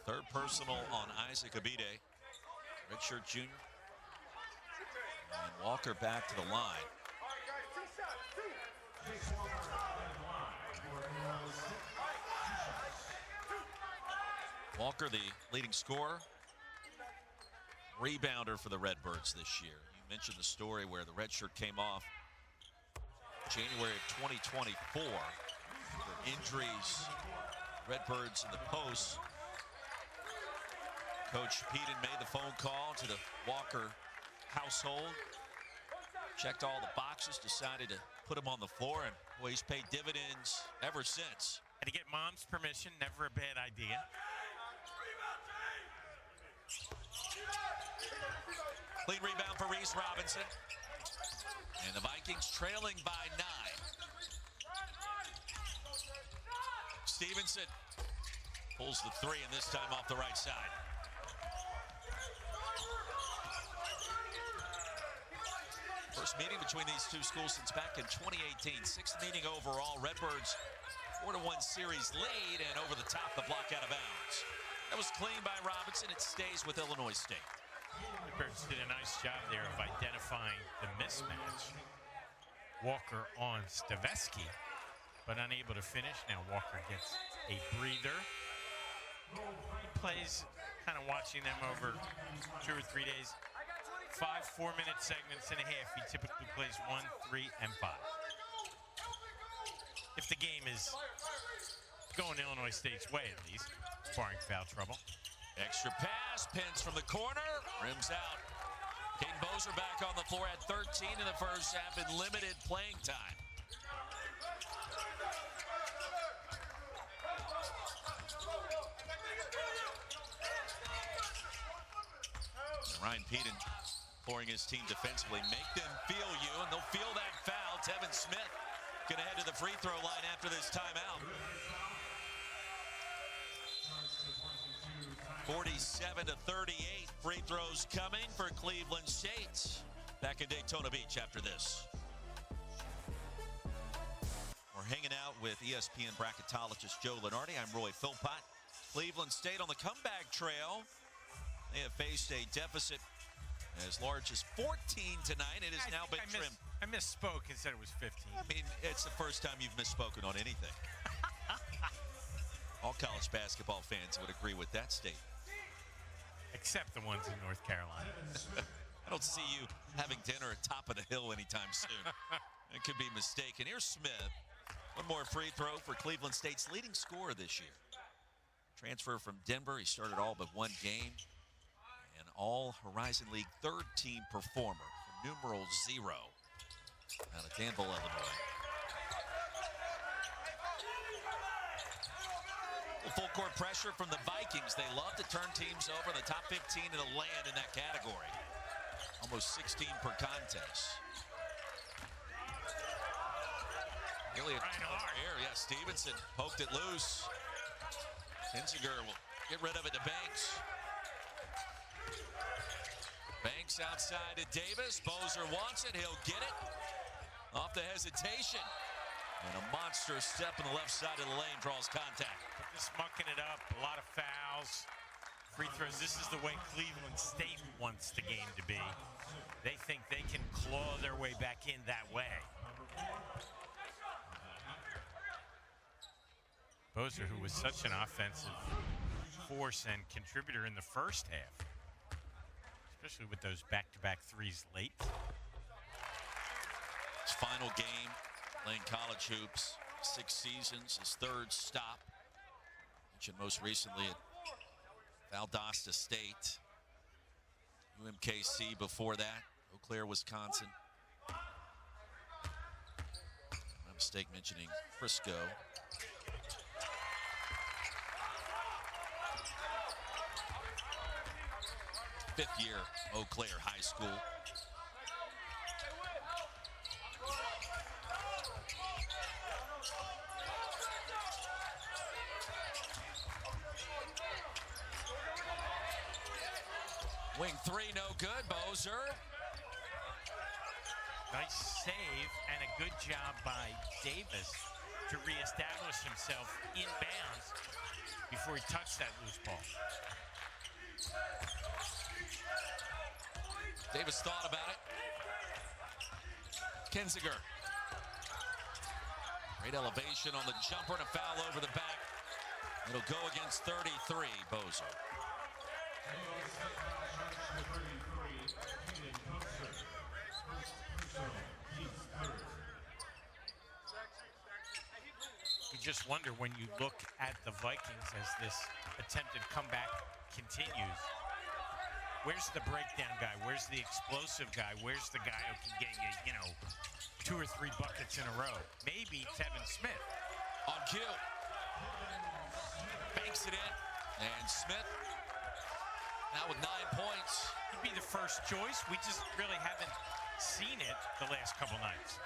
Third personal on Isaac Abide. Redshirt junior. And Walker back to the line. Walker, the leading scorer, rebounder for the Redbirds this year. You mentioned the story where the redshirt came off January of 2024. For injuries, Redbirds in the post. Coach Peden made the phone call to the Walker household, checked all the boxes, decided to put him on the floor, and well, he's paid dividends ever since. Had to get mom's permission, never a bad idea. Clean rebound for Reese Robinson. And the Vikings trailing by 9. Stevenson pulls the 3, and this time off the right side. First meeting between these two schools since back in 2018. 6th meeting overall. Redbirds 4-1 series lead, and over the top, the block out of bounds. That was clean by Robinson. It stays with Illinois State. Redbirds did a nice job there of identifying the mismatch. Walker on Staveski, but unable to finish. Now Walker gets a breather. He plays, kind of watching them over 2 or 3 days. 5 4-minute segments and a half. He typically plays 1, 3, and 5. If the game is going Illinois State's way, at least, barring foul trouble. Extra pass, Pence from the corner, rims out. Caden Bozer back on the floor at 13 in the first half in limited playing time. And Ryan Peden pouring his team defensively. Make them feel you, and they'll feel that foul. Tevin Smith going to head to the free throw line after this timeout. 47-38, free throws coming for Cleveland State. Back in Daytona Beach after this. We're hanging out with ESPN bracketologist Joe Lenardi. I'm Roy Philpott. Cleveland State on the comeback trail. They have faced a deficit as large as 14 tonight. It has now been trimmed. I misspoke and said it was 15. I mean, it's the first time you've misspoken on anything. All college basketball fans would agree with that statement. Except the ones in North Carolina. I don't see you having dinner at top of the hill anytime soon. It could be mistaken. Here's Smith. One more free throw for Cleveland State's leading scorer this year. Transfer from Denver. He started all but one game. An all-Horizon League third-team performer for numeral 0 out of Danville, Illinois. Full court pressure from the Vikings. They love to turn teams over, the top 15 in the land in that category. Almost 16 per contest. Really a air. Yeah, Stevenson poked it loose. Kinzinger will get rid of it to Banks. Banks outside to Davis. Bozer wants it. He'll get it. Off the hesitation. And a monster step on the left side of the lane draws contact. Just mucking it up. A lot of fouls. Free throws. This is the way Cleveland State wants the game to be. They think they can claw their way back in that way. Bozer, who was such an offensive force and contributor in the first half, especially with those back-to-back threes late. His final game, playing college hoops, 6 seasons, his third stop. Mentioned most recently at Valdosta State, UMKC before that, Eau Claire, Wisconsin. My mistake mentioning Frisco. Fifth year, Eau Claire High School. Wing 3, no good. Bozer. Nice save and a good job by Davis to reestablish himself in bounds before he touched that loose ball. Davis thought about it. Kinzinger. Great elevation on the jumper and a foul over the back. It'll go against 33, Bozer. You just wonder when you look at the Vikings as this attempted comeback continues. Where's the breakdown guy? Where's the explosive guy? Where's the guy who can get you, 2 or 3 buckets in a row? Maybe Tevin Smith. On cue. Banks it in. And Smith now with 9 points. He'd be the first choice. We just really haven't seen it the last couple nights.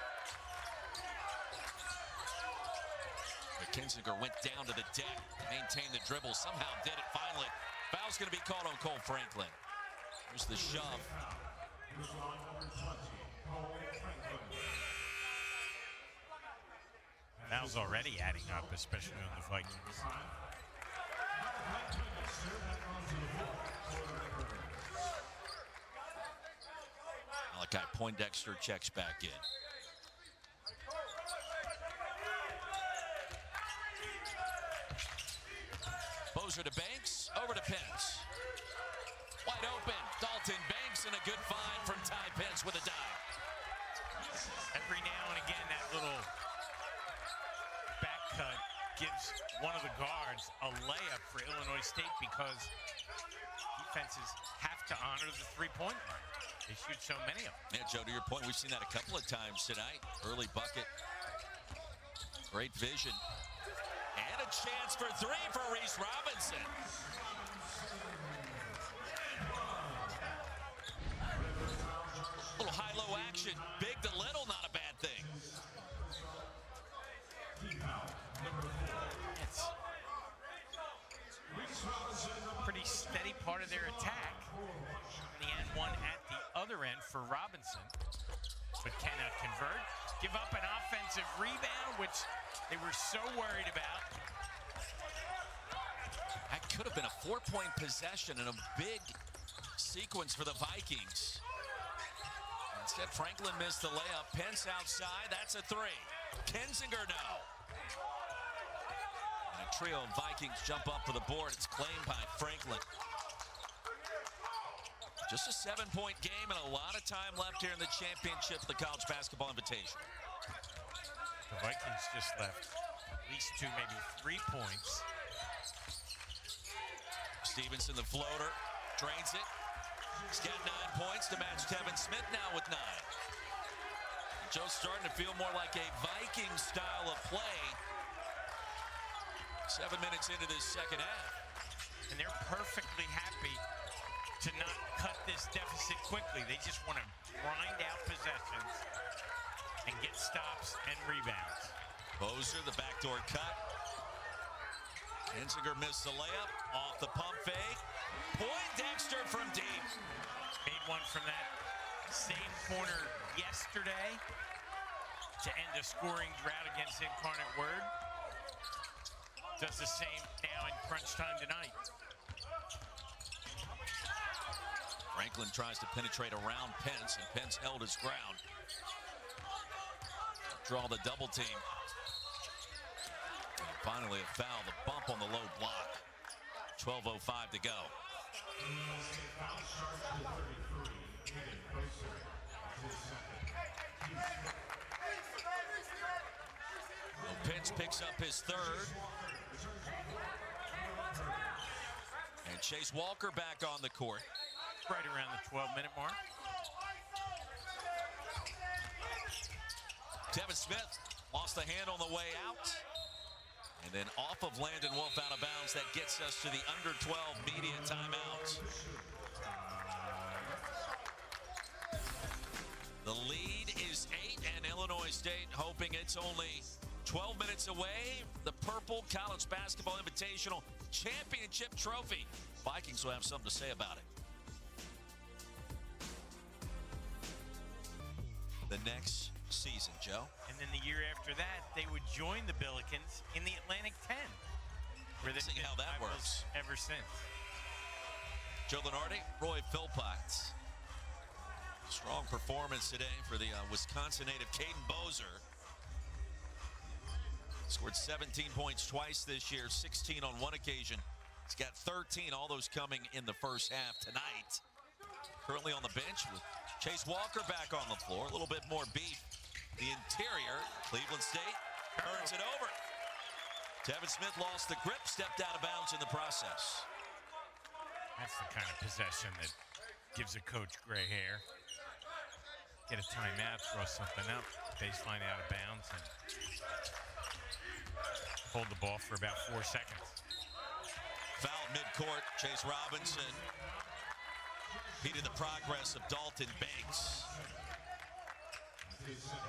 Kinzinger went down to the deck, maintained the dribble, somehow did it finally. Foul's going to be called on Cole Franklin. Here's the shove. Foul's already adding up, especially on the Vikings. Malachi Poindexter checks back in. Bozer to Banks, over to Pence. Wide open, Dalton Banks, and a good find from Ty Pence with a dive. Every now and again, that little back cut gives one of the guards a layup for Illinois State because defenses have to honor the three-point line. They shoot so many of them. Yeah, Joe, to your point, we've seen that a couple of times tonight. Early bucket. Great vision. And a chance for 3 for Reese Robinson. Little high-low action. Big to little, not a bad thing. It's a pretty steady part of their attack. In the end, one at the other end for Robinson, but cannot convert. Give up an offensive rebound, which they were so worried about. That could have been a 4-point possession and a big sequence for the Vikings. Instead, Franklin missed the layup. Pence outside. That's a 3. Kinzinger no. And a trio, and Vikings jump up for the board. It's claimed by Franklin. Just a 7-point game and a lot of time left here in the championship of the College Basketball Invitation. The Vikings just left at least 2, maybe 3 points. Stevenson, the floater, drains it. He's got 9 points to match Tevin Smith now with 9. Joe's starting to feel more like a Viking style of play. 7 minutes into this second half. And they're perfectly happy to not cut this deficit quickly. They just want to grind out possessions and get stops and rebounds. Bozer, the backdoor cut. Hensinger missed the layup. Off the pump fake. Poindexter from deep. Made one from that same corner yesterday to end a scoring drought against Incarnate Word. Does the same now in crunch time tonight. Franklin tries to penetrate around Pence, and Pence held his ground. Draw the double team. And finally a foul, the bump on the low block. 12:05 to go. Well, Pence picks up his third. And Chase Walker back on the court. Right around the 12-minute mark. Tevin Smith lost the hand on the way out. And then off of Landon Wolf out of bounds. That gets us to the under 12 media timeout. The lead is 8, and Illinois State hoping it's only 12 minutes away. The Purple College Basketball Invitational Championship Trophy. Vikings will have something to say about it. The next season, Joe. And then the year after that, they would join the Billikens in the Atlantic 10. Where they've been how that works ever since. Joe Lenardi, Roy Philpott. Strong performance today for the Wisconsin native Caden Bozer. Scored 17 points twice this year, 16 on one occasion. He's got 13, all those coming in the first half tonight. Currently on the bench with Chase Walker back on the floor. A little bit more beef. The interior, Cleveland State turns it over. Tevin Smith lost the grip, stepped out of bounds in the process. That's the kind of possession that gives a coach gray hair. Get a timeout, throw something up, baseline out of bounds, and hold the ball for about 4 seconds. Foul midcourt, Chase Robinson. Impeded the progress of Dalton Banks.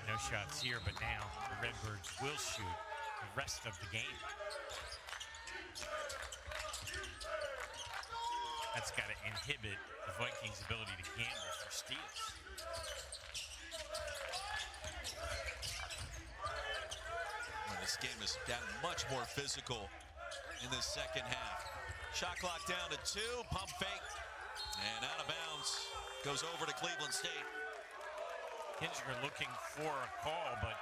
No shots here, but now the Redbirds will shoot the rest of the game. That's got to inhibit the Vikings' ability to gamble for steals. Well, this game has gotten much more physical in the second half. Shot clock down to 2, pump fake, and out of bounds. Goes over to Cleveland State. Hinziger looking for a call, but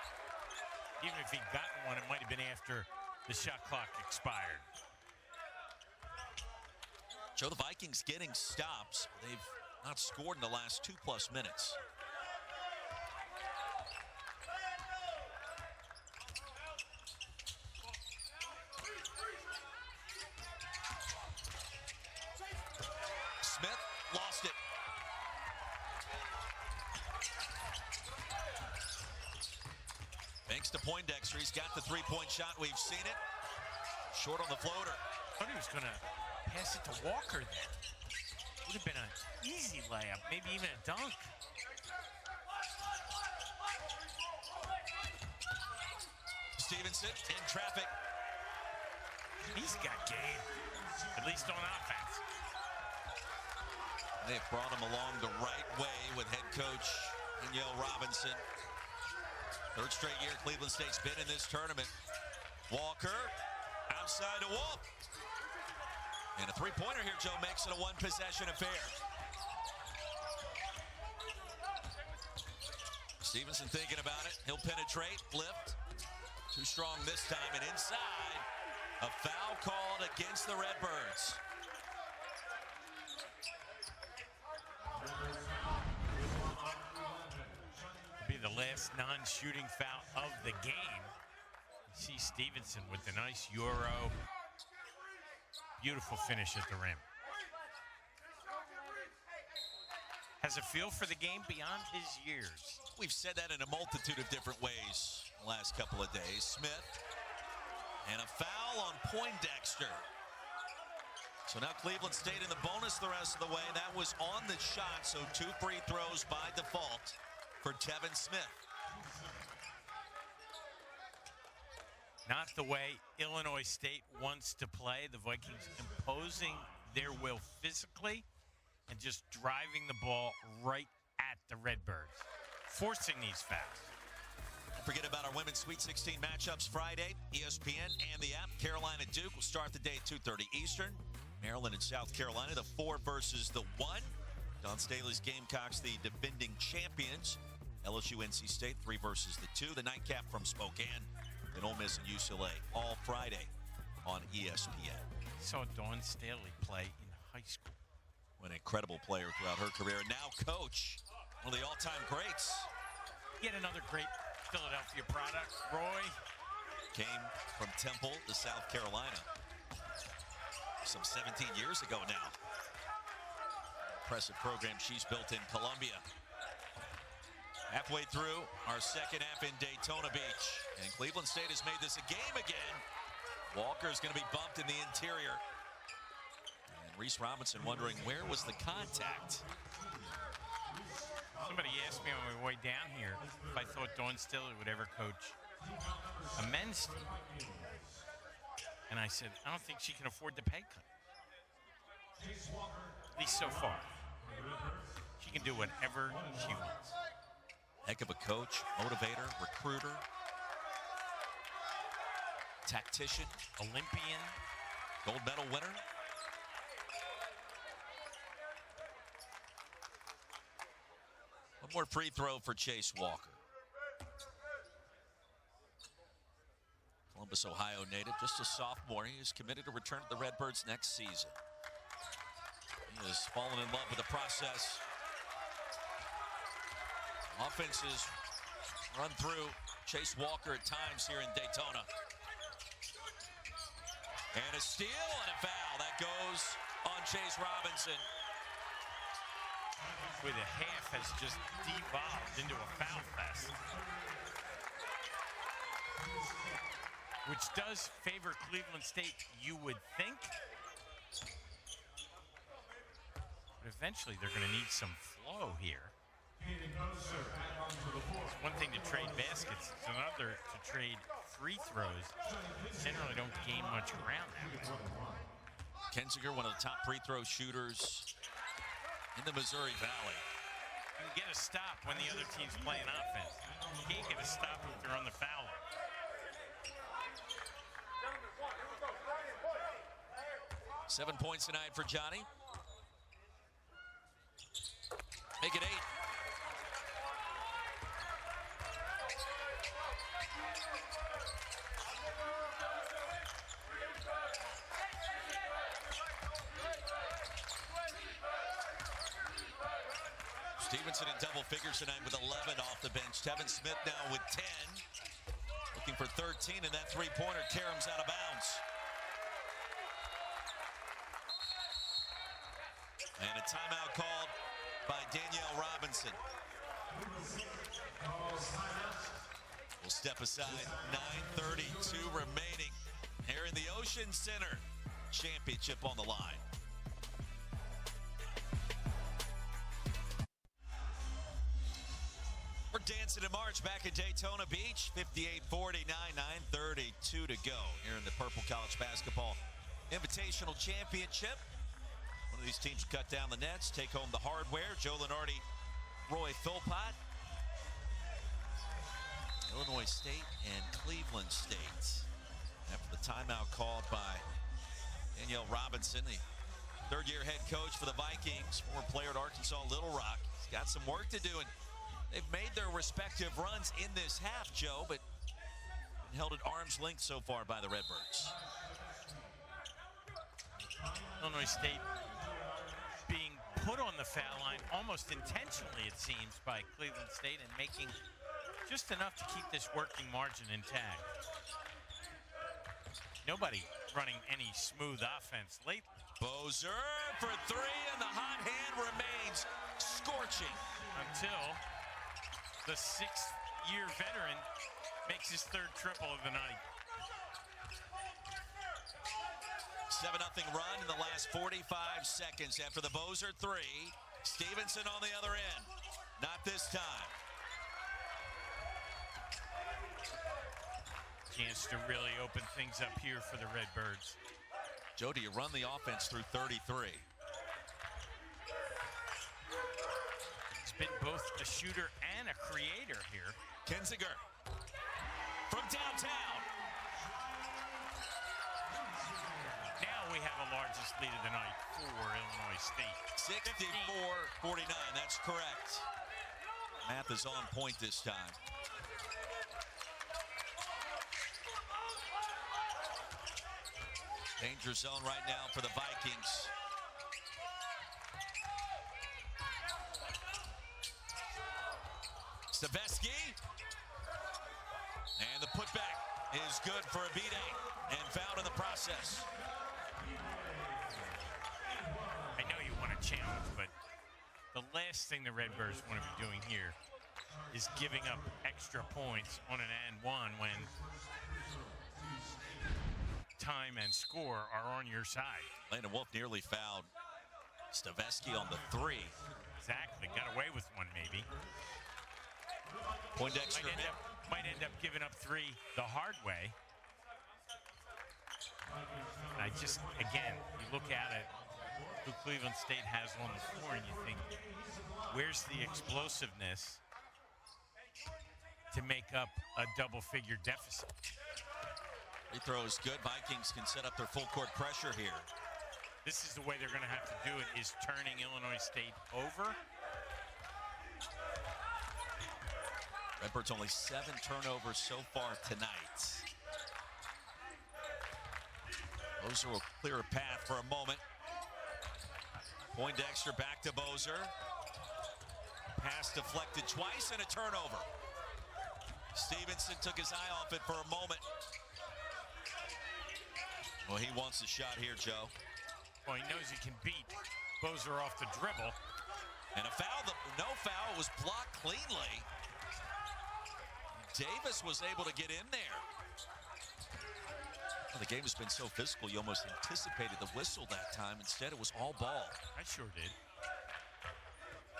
even if he'd gotten one, it might have been after the shot clock expired. Joe, the Vikings getting stops. They've not scored in the last 2+ minutes. Smith lost it. Thanks to Poindexter. He's got the three-point shot. We've seen it. Short on the floater. I thought he was going to pass it to Walker then. Would have been an easy layup, maybe even a dunk. Stevenson in traffic. He's got game, at least on offense. They've brought him along the right way with head coach Danielle Robinson. Third straight year Cleveland State's been in this tournament. Walker outside to Wolf. And a three-pointer here, Joe, makes it a one-possession affair. Stevenson thinking about it. He'll penetrate, lift. Too strong this time, and inside. A foul called against the Redbirds. Be the last non-shooting foul of the game. You see Stevenson with the nice Euro. Beautiful finish at the rim. Has a feel for the game beyond his years. We've said that in a multitude of different ways the last couple of days. Smith, and a foul on Poindexter. So now Cleveland State in the bonus the rest of the way. That was on the shot, so 2 free throws by default for Tevin Smith. Not the way Illinois State wants to play. The Vikings imposing their will physically and just driving the ball right at the Redbirds, forcing these fouls. Don't forget about our women's Sweet 16 matchups Friday. ESPN and the app. Carolina Duke will start the day at 2:30 Eastern. Maryland and South Carolina, the 4 versus the 1. Don Staley's Gamecocks, the defending champions. LSU, NC State, 3 versus the 2. The nightcap from Spokane, and Ole Miss and UCLA, all Friday on ESPN. Saw Dawn Staley play in high school. What an incredible player throughout her career. And now coach, one of the all-time greats. Yet another great Philadelphia product. Roy came from Temple to South Carolina some 17 years ago now. Impressive program she's built in Columbia. Halfway through our second half in Daytona Beach, and Cleveland State has made this a game again. Walker's going to be bumped in the interior. And Reese Robinson wondering where was the contact. Somebody asked me on my way down here if I thought Dawn Staley would ever coach a men's team. And I said, I don't think she can afford the pay cut. At least so far. She can do whatever she wants. Heck of a coach, motivator, recruiter, tactician, Olympian, gold medal winner. One more free throw for Chase Walker. Columbus, Ohio native, just a sophomore. He is committed to return to the Redbirds next season. He has fallen in love with the process. Offenses run through Chase Walker at times here in Daytona. And a steal and a foul. That goes on Chase Robinson. Where the half has just devolved into a foul fest. Which does favor Cleveland State, you would think. But eventually they're going to need some flow here. It's one thing to trade baskets, it's another to trade free throws. Generally don't gain much ground that way. Kensinger, one of the top free throw shooters in the Missouri Valley. You can get a stop when the other team's playing offense. You can't get a stop if they're on the foul line. Seven points tonight for Johnny. Make it 8. Stevenson in double figures tonight with 11 off the bench. Tevin Smith now with 10. Looking for 13, and that three-pointer caroms out of bounds. And a timeout called by Danielle Robinson. We'll step aside. 9:32 remaining here in the Ocean Center. Championship on the line. We're dancing in March back at Daytona Beach. 58-49, 9:32 to go here in the Purple College Basketball Invitational Championship. One of these teams cut down the nets, take home the hardware. Joe Lenardi, Roy Philpott. Illinois State and Cleveland State. After the timeout called by Danielle Robinson, the third-year head coach for the Vikings, former player at Arkansas Little Rock. He's got some work to do, and they've made their respective runs in this half, Joe, but been held at arm's length so far by the Redbirds. Illinois State being put on the foul line almost intentionally, it seems, by Cleveland State and making just enough to keep this working margin intact. Nobody running any smooth offense lately. Bozer for three, and the hot hand remains scorching. Until the sixth-year veteran makes his third triple of the night. 7-0 run in the last 45 seconds after the Bozer three. Stevenson on the other end. Not this time. Chance to really open things up here for the Redbirds. Joe, do you run the offense through 33? He's been both a shooter and a creator here. Kinziger from downtown. Now we have the largest lead of the night for Illinois State. 64-49, that's correct. Math is on point this time. Danger zone right now for the Vikings. Staveski. And the putback is good for a beat and fouled in the process. I know you want a challenge, but the last thing the Redbirds want to be doing here is giving up extra points on an and one when time and score are on your side. Landon Wolf nearly fouled Staveski on the three. Exactly. Got away with one, maybe. Poindexter might end up giving up three the hard way. And I just, again, you look at it, who Cleveland State has on the floor, and you think, where's the explosiveness to make up a double-figure deficit? Free throw is good. Vikings can set up their full court pressure here. This is the way they're going to have to do it, is turning Illinois State over. Redbirds only 7 turnovers so far tonight. Bozer will clear a path for a moment. Poindexter back to Bozer. Pass deflected twice and a turnover. Stevenson took his eye off it for a moment. Well, he wants a shot here, Joe. Well, he knows he can beat Bozer off the dribble. And a foul, no foul, was blocked cleanly. Davis was able to get in there. Well, the game has been so physical, you almost anticipated the whistle that time. Instead, it was all ball. I sure did.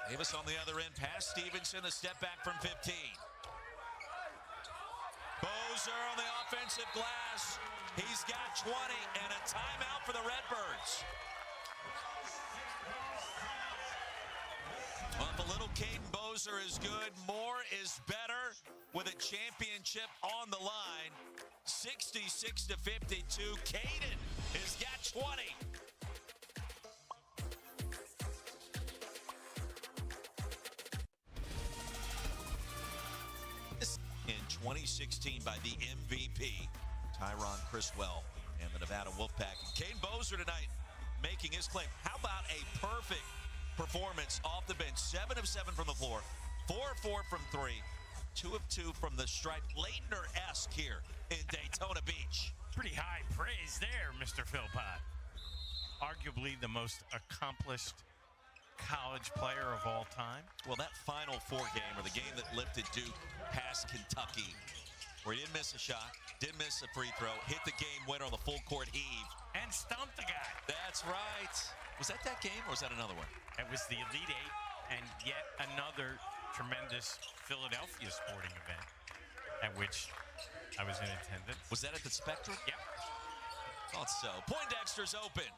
Davis on the other end, past Stevenson, the step back from 15. Bozer on the offensive glass. He's got 20 and a timeout for the Redbirds. Well, if a little Caden Bozer is good, more is better with a championship on the line. 66-52. Caden has got 20. In 2016 by the MVP, Tyron Criswell and the Nevada Wolfpack. And Caden Bozer tonight making his claim. How about a perfect performance off the bench? 7 of 7 from the floor, 4 of 4 from 3, 2 of 2 from the stripe. Leitner-esque here in Daytona Beach. Pretty high praise there, Mr. Philpott. Arguably the most accomplished college player of all time. Well, that Final Four game, or the game that lifted Duke past Kentucky, where he didn't miss a shot, didn't miss a free throw, hit the game winner on the full court heave. And stumped the guy. That's right. Was that game, or was that another one? It was the Elite Eight, and yet another tremendous Philadelphia sporting event at which I was in attendance. Was that at the Spectrum? Yep. Thought so. Poindexter's open.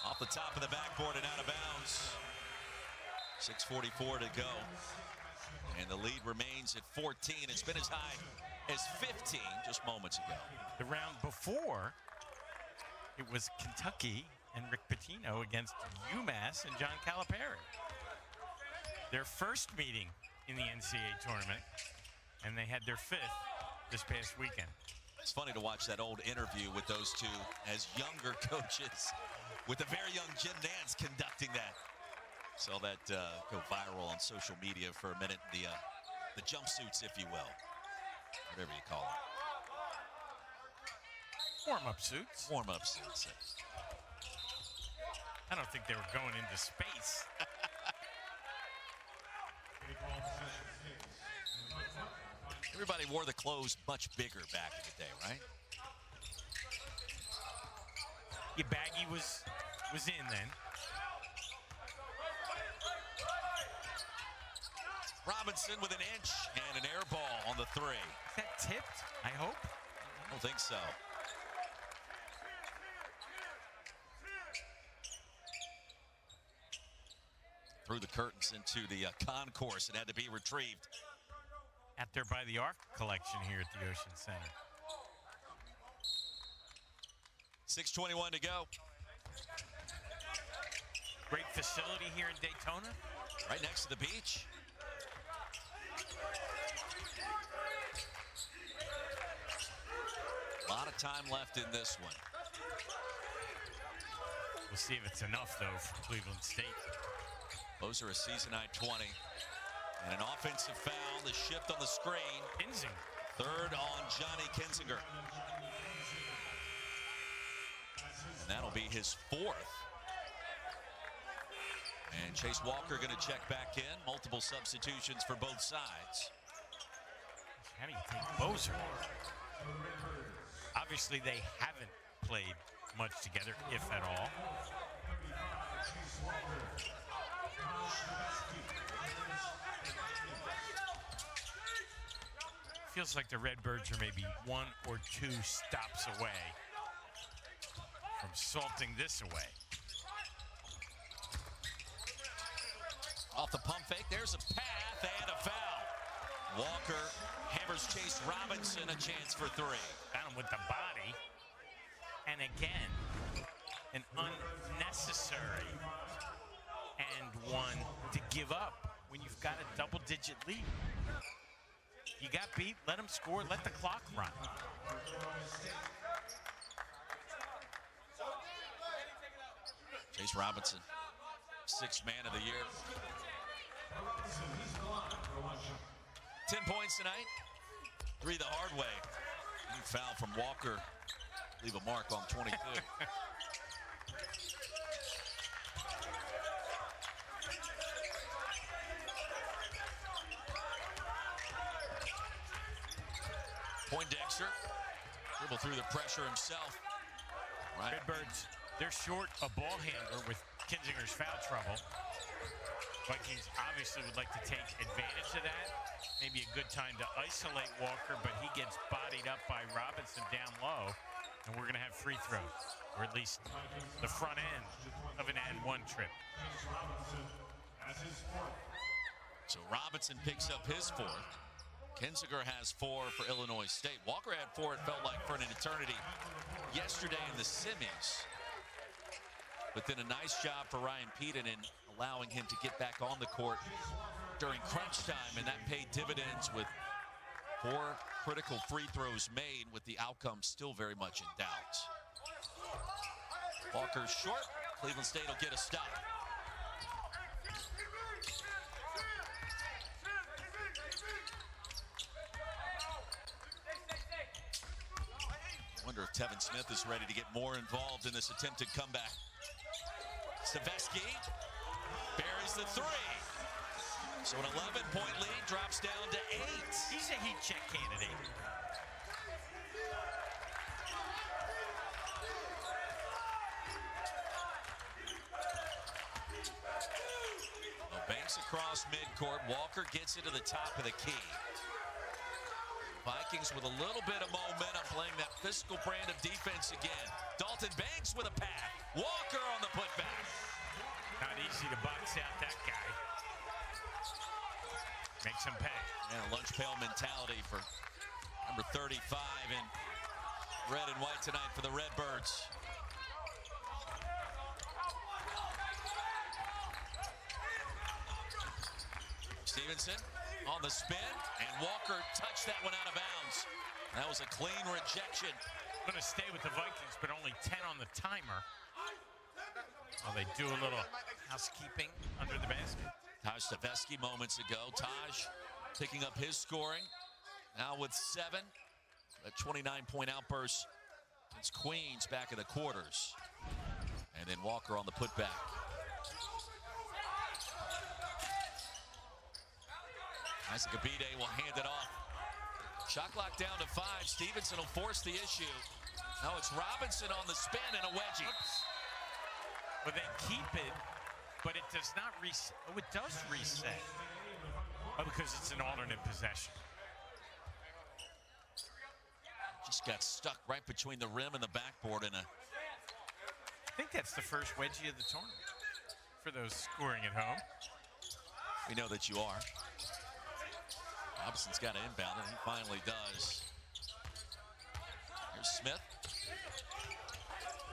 Off the top of the backboard and out of bounds. 6:44 to go. And the lead remains at 14. It's been as high as 15 just moments ago. The round before, it was Kentucky and Rick Pitino against UMass and John Calipari. Their first meeting in the NCAA tournament, and they had their 5th this past weekend. It's funny to watch that old interview with those two as younger coaches with a very young Jim Nance conducting that. Saw that go viral on social media for a minute. The jumpsuits, if you will, whatever you call it. Warm-up suits. Warm-up suits. I don't think they were going into space. Everybody wore the clothes much bigger back in the day, right? Yeah, Baggy was in then. Robinson with an inch and an air ball on the three. Is that tipped? I hope. I don't think so. Threw the curtains into the concourse and had to be retrieved. Out there by the Ark collection here at the Ocean Center. 6:21 to go. Great facility here in Daytona. Right next to the beach. A lot of time left in this one. We'll see if it's enough, though, for Cleveland State. Those are a season-high 20. And an offensive foul, the shift on the screen. Kinzinger. Third on Johnny Kinzinger. And that'll be his fourth. And Chase Walker going to check back in. Multiple substitutions for both sides. How do you take Bozer? Obviously, they haven't played much together, if at all. Feels like the Redbirds are maybe 1 or 2 stops away from salting this away. Off the pump fake, there's a path and a foul. Walker hammers Chase Robinson, a chance for 3. Got him with the body. And again, an unnecessary and one to give up when you've got a double-digit lead. You got beat, let them score, let the clock run. Chase Robinson, 6th man of the year. 10 points tonight, 3 the hard way. New foul from Walker, leave a mark on 22. Poindexter, dribble through the pressure himself. Right. Redbirds, they're short a ball handler with Kinzinger's foul trouble. Vikings obviously would like to take advantage of that. Maybe a good time to isolate Walker, but he gets bodied up by Robinson down low, and we're going to have free throws, or at least the front end of an and one trip. So Robinson picks up his 4th. Kinzinger has 4 for Illinois State. Walker had 4, it felt like, for an eternity yesterday in the semis. But then a nice job for Ryan Peden in allowing him to get back on the court during crunch time, and that paid dividends with 4 critical free throws made, with the outcome still very much in doubt. Walker's short. Cleveland State will get a stop. Wonder if Tevin Smith is ready to get more involved in this attempted comeback. Staveski buries the 3. So an 11-point lead drops down to 8. He's a heat check candidate. Banks across midcourt. Walker gets into the top of the key. Vikings with a little bit of momentum, playing that physical brand of defense again. Dalton Banks with a pass. Walker on the putback. Not easy to box out that guy. Makes him pay. Yeah, lunch pail mentality for number 35 in red and white tonight for the Redbirds. Stevenson on the spin, and Walker touched that one out of bounds. That was a clean rejection. Going to stay with the Vikings, but only 10 on the timer. Well, they do a little housekeeping under the basket. Taj Tavesky moments ago. Taj picking up his scoring. Now with 7. A 29-point outburst against Queens back in the quarters. And then Walker on the putback. Isaac Abide will hand it off. Shot clock down to 5. Stevenson will force the issue. Now it's Robinson on the spin and a wedgie. Oops. Well, they keep it, but it does not reset. Oh, it does reset. Oh, because it's an alternate possession. Just got stuck right between the rim and the backboard in a... I think that's the first wedgie of the tournament for those scoring at home. We know that you are. Robinson's got to inbound it. He finally does. Here's Smith.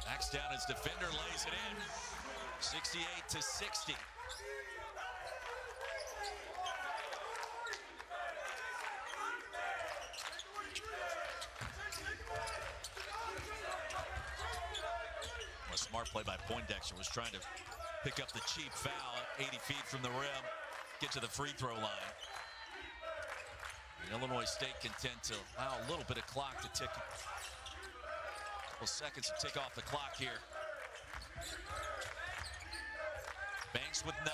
Backs down his defender, lays it in. 68-60. A smart play by Poindexter was trying to pick up the cheap foul at 80 feet from the rim, get to the free throw line. And Illinois State content to allow a little bit of clock to tick. A couple seconds to tick off the clock here. Banks with 9.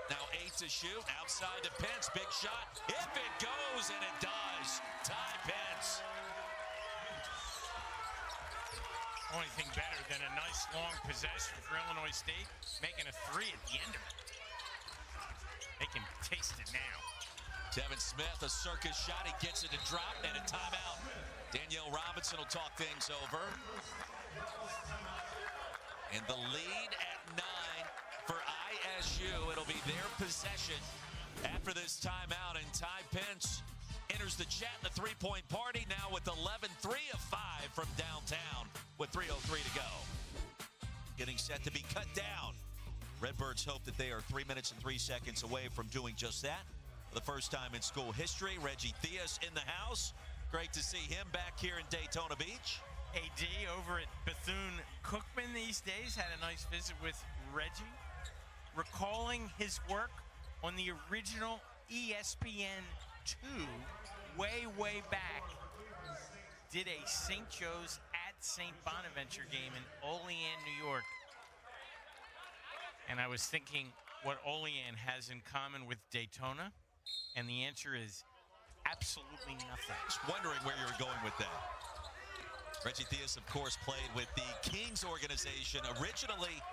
Now 8 to shoot. Outside to Pence. Big shot. If it goes, and it does. Ty Pence. Only thing better than a nice long possession for Illinois State, making a 3 at the end of it. They can taste it now. Devin Smith, a circus shot. He gets it to drop, and a timeout. Danielle Robinson will talk things over. And the lead at 9 for ISU. It'll be their possession after this timeout, and Ty Pence enters the chat in the three-point party now with 11, 3 of 5 from downtown with 3:03 to go. Getting set to be cut down. Redbirds hope that they are 3 minutes and 3 seconds away from doing just that. For the first time in school history, Reggie Theus in the house. Great to see him back here in Daytona Beach. AD over at Bethune-Cookman these days had a nice visit with Reggie, recalling his work on the original ESPN2 way back. Did a St. Joe's at St. Bonaventure game in Olean, New York. And I was thinking what Olean has in common with Daytona, and the answer is absolutely nothing. Just wondering where you were going with that. Reggie Theus, of course, played with the Kings organization originally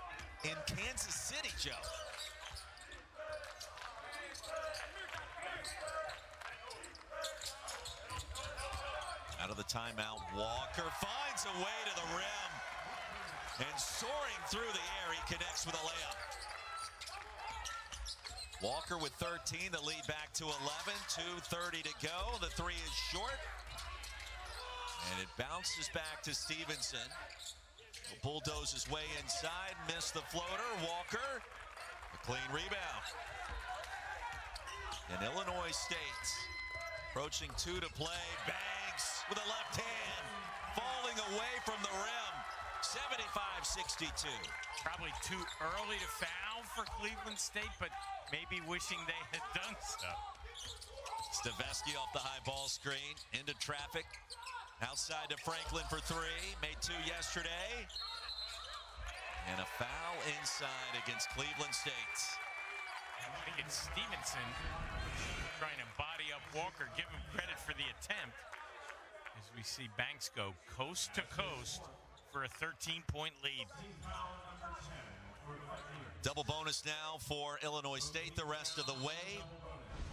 in Kansas City, Joe. Out of the timeout, Walker finds a way to the rim. And soaring through the air, he connects with a layup. Walker with 13, the lead back to 11, 2:30 to go. The 3 is short. And it bounces back to Stevenson. He'll bulldoze his way inside, missed the floater. Walker, a clean rebound. And Illinois State approaching 2 to play. Banks with a left hand, falling away from the rim. 75-62. Probably too early to foul for Cleveland State, but maybe wishing they had done so. Stavesky off the high ball screen, into traffic. Outside to Franklin for 3, made 2 yesterday. And a foul inside against Cleveland State. I think it's Stevenson trying to body up Walker, give him credit for the attempt. As we see Banks go coast to coast for a 13-point lead. Double bonus now for Illinois State the rest of the way.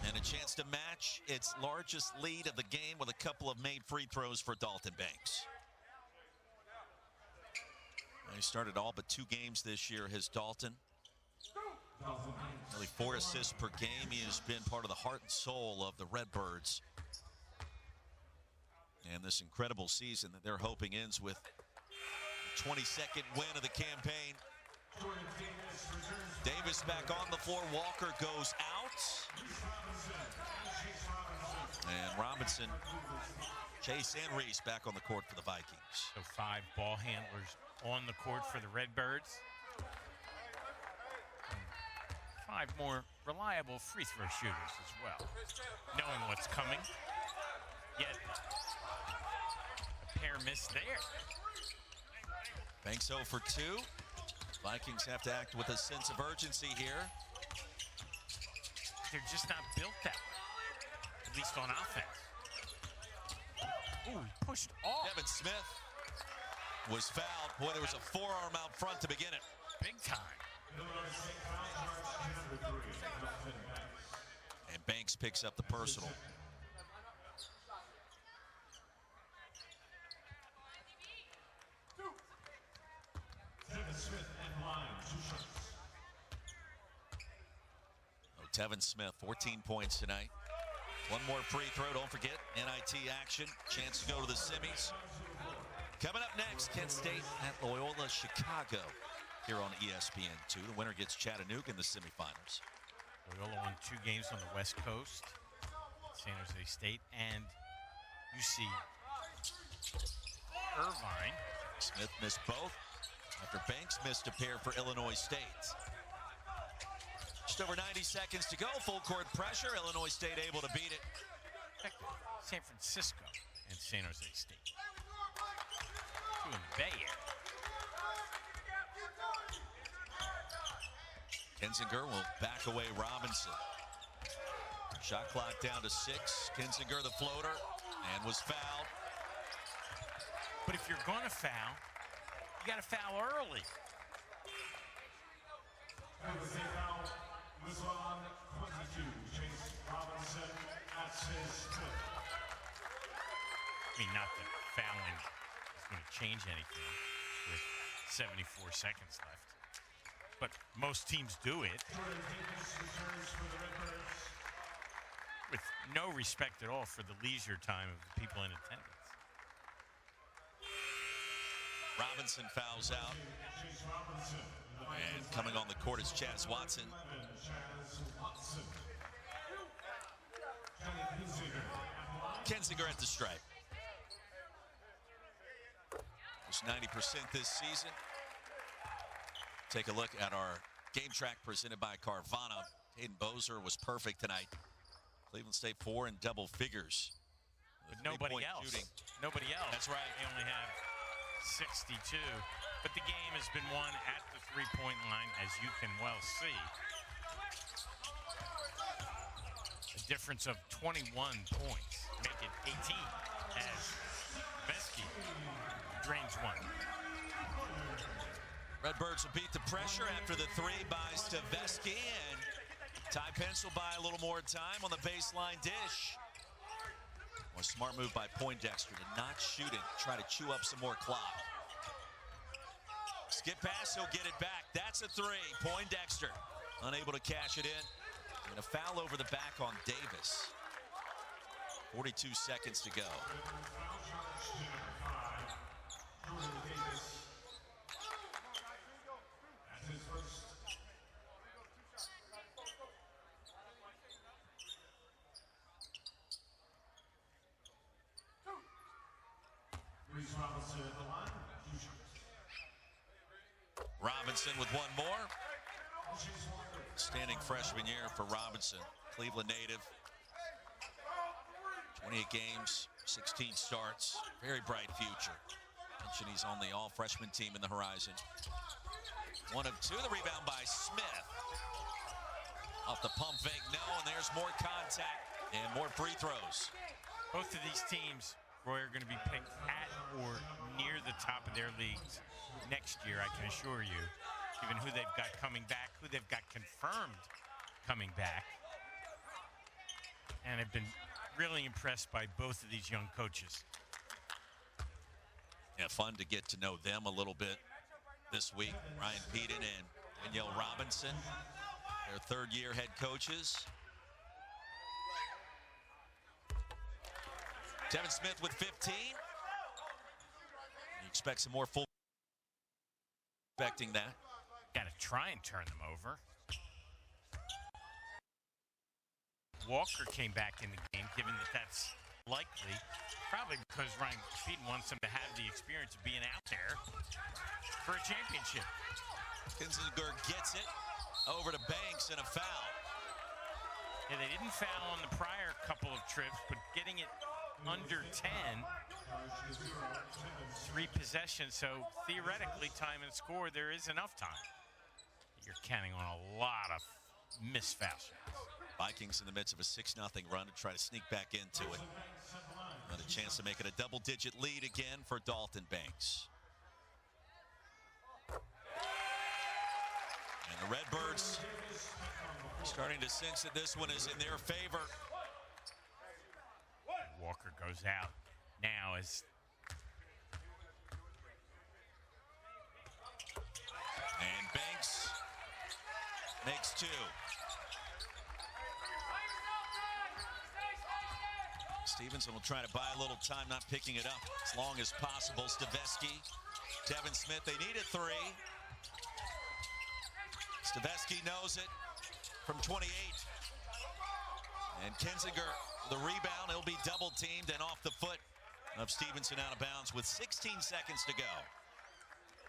And a chance to match its largest lead of the game with a couple of made free throws for Dalton Banks. He started all but 2 games this year, has Dalton. Nearly 4 assists per game. He has been part of the heart and soul of the Redbirds. And this incredible season that they're hoping ends with the 22nd win of the campaign Davis back on the floor. Walker goes out. And Robinson, Chase, and Reese back on the court for the Vikings. So 5 ball handlers on the court for the Redbirds. 5 more reliable free throw shooters as well. Knowing what's coming, yet a pair missed there. Banks 0 for 2. Vikings have to act with a sense of urgency here. They're just not built that way, at least on offense. Ooh, pushed off. Devin Smith was fouled. Boy, there was a forearm out front to begin it. Big time. And Banks picks up the personal. Tevin Smith, 14 points tonight. 1 more free throw. Don't forget, NIT action. Chance to go to the semis. Coming up next, Kent State at Loyola Chicago here on ESPN2. The winner gets Chattanooga in the semifinals. Loyola won 2 games on the West Coast, San Jose State, and UC Irvine. Smith missed both after Banks missed a pair for Illinois State. Just over 90 seconds to go. Full court pressure. Illinois State able to beat it. San Francisco and San Jose State. 2 in the Bay Area. Kinzinger will back away Robinson. Shot clock down to 6. Kinzinger the floater and was fouled. But if you're going to foul, you got to foul early. Was on 22, Chase Robinson at his foot. I mean, not that fouling is going to change anything with 74 seconds left. But most teams do it with no respect at all for the leisure time of the people in attendance. Robinson fouls out. And coming on the court is Chaz Watson. Kinzinger at the stripe. It's 90% this season. Take a look at our game track presented by Carvana. Hayden Bozer was perfect tonight. Cleveland State 4 in double figures. But nobody else. Shooting. Nobody else. That's right. They only have 62. But the game has been won at the three-point line, as you can well see. A difference of 21 points. Make it 18 as Vesky drains 1. Redbirds will beat the pressure after the 3 by Stavesky, and Ty Pencil buy a little more time on the baseline dish. A smart move by Poindexter to not shoot it, try to chew up some more clock. Skip pass, he'll get it back. That's a 3. Poindexter unable to cash it in. And a foul over the back on Davis. 42 seconds to go. Robinson with 1 more. Standing freshman year for Robinson. Cleveland native. 28 games, 16 starts. Very bright future. Mentioned he's on the all-freshman team in the Horizon. 1 of 2. The rebound by Smith. Off the pump fake, no, and there's more contact and more free throws. Both of these teams, Roy, are going to be picked at or near the top of their leagues next year, I can assure you, given who they've got coming back, who they've got confirmed coming back. And I've been really impressed by both of these young coaches. Yeah, fun to get to know them a little bit this week. Ryan Peden and Danielle Robinson, their third-year head coaches. Devin Smith with 15. You expect some more full. Expecting that. Got to try and turn them over. Walker came back in the game, given that that's likely, probably because Ryan Peden wants him to have the experience of being out there for a championship. Kinzinger gets it over to Banks and a foul. Yeah, they didn't foul on the prior couple of trips, but getting it under 10, 3 possessions, so theoretically time and score, there is enough time. You're counting on a lot of missed foul shots. Vikings in the midst of a 6-0 run to try to sneak back into it. And a chance to make it a double-digit lead again for Dalton Banks. And the Redbirds starting to sense that this one is in their favor. Walker goes out now as and Banks makes 2. Stevenson will try to buy a little time, not picking it up as long as possible. Stavesky, Devin Smith, they need a 3. Stavesky knows it from 28. And Kinzinger, the rebound, he'll be double teamed and off the foot of Stevenson out of bounds with 16 seconds to go.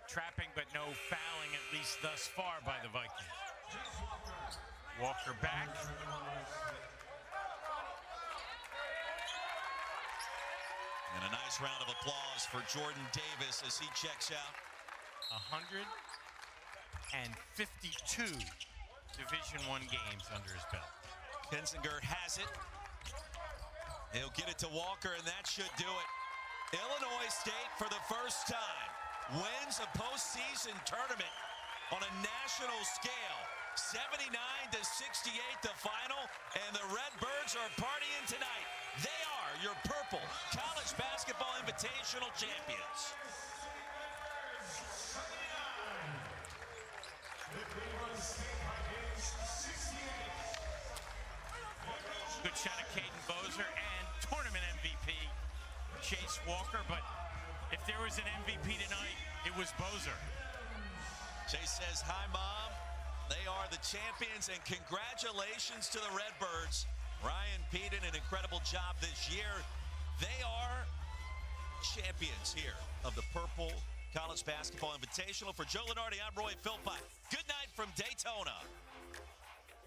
Trapping, but no fouling, at least thus far, by the Vikings. Walker back. And a nice round of applause for Jordan Davis as he checks out. 152 Division I games under his belt. Kinzinger has it. He'll get it to Walker, and that should do it. Illinois State, for the first time, wins a postseason tournament on a national scale. 79-68 the final, and the Redbirds are partying tonight. They are your purple college basketball invitational champions. Good shot of Caden Bozer and tournament MVP Chase Walker, but if there was an MVP tonight, it was Bozer. Chase says, "Hi, Mom. They are the champions, and congratulations to the Redbirds. Ryan Peden, an incredible job this year. They are champions here of the Purple College Basketball Invitational." For Joe Lenardi, I'm Roy Philpott. Good night from Daytona.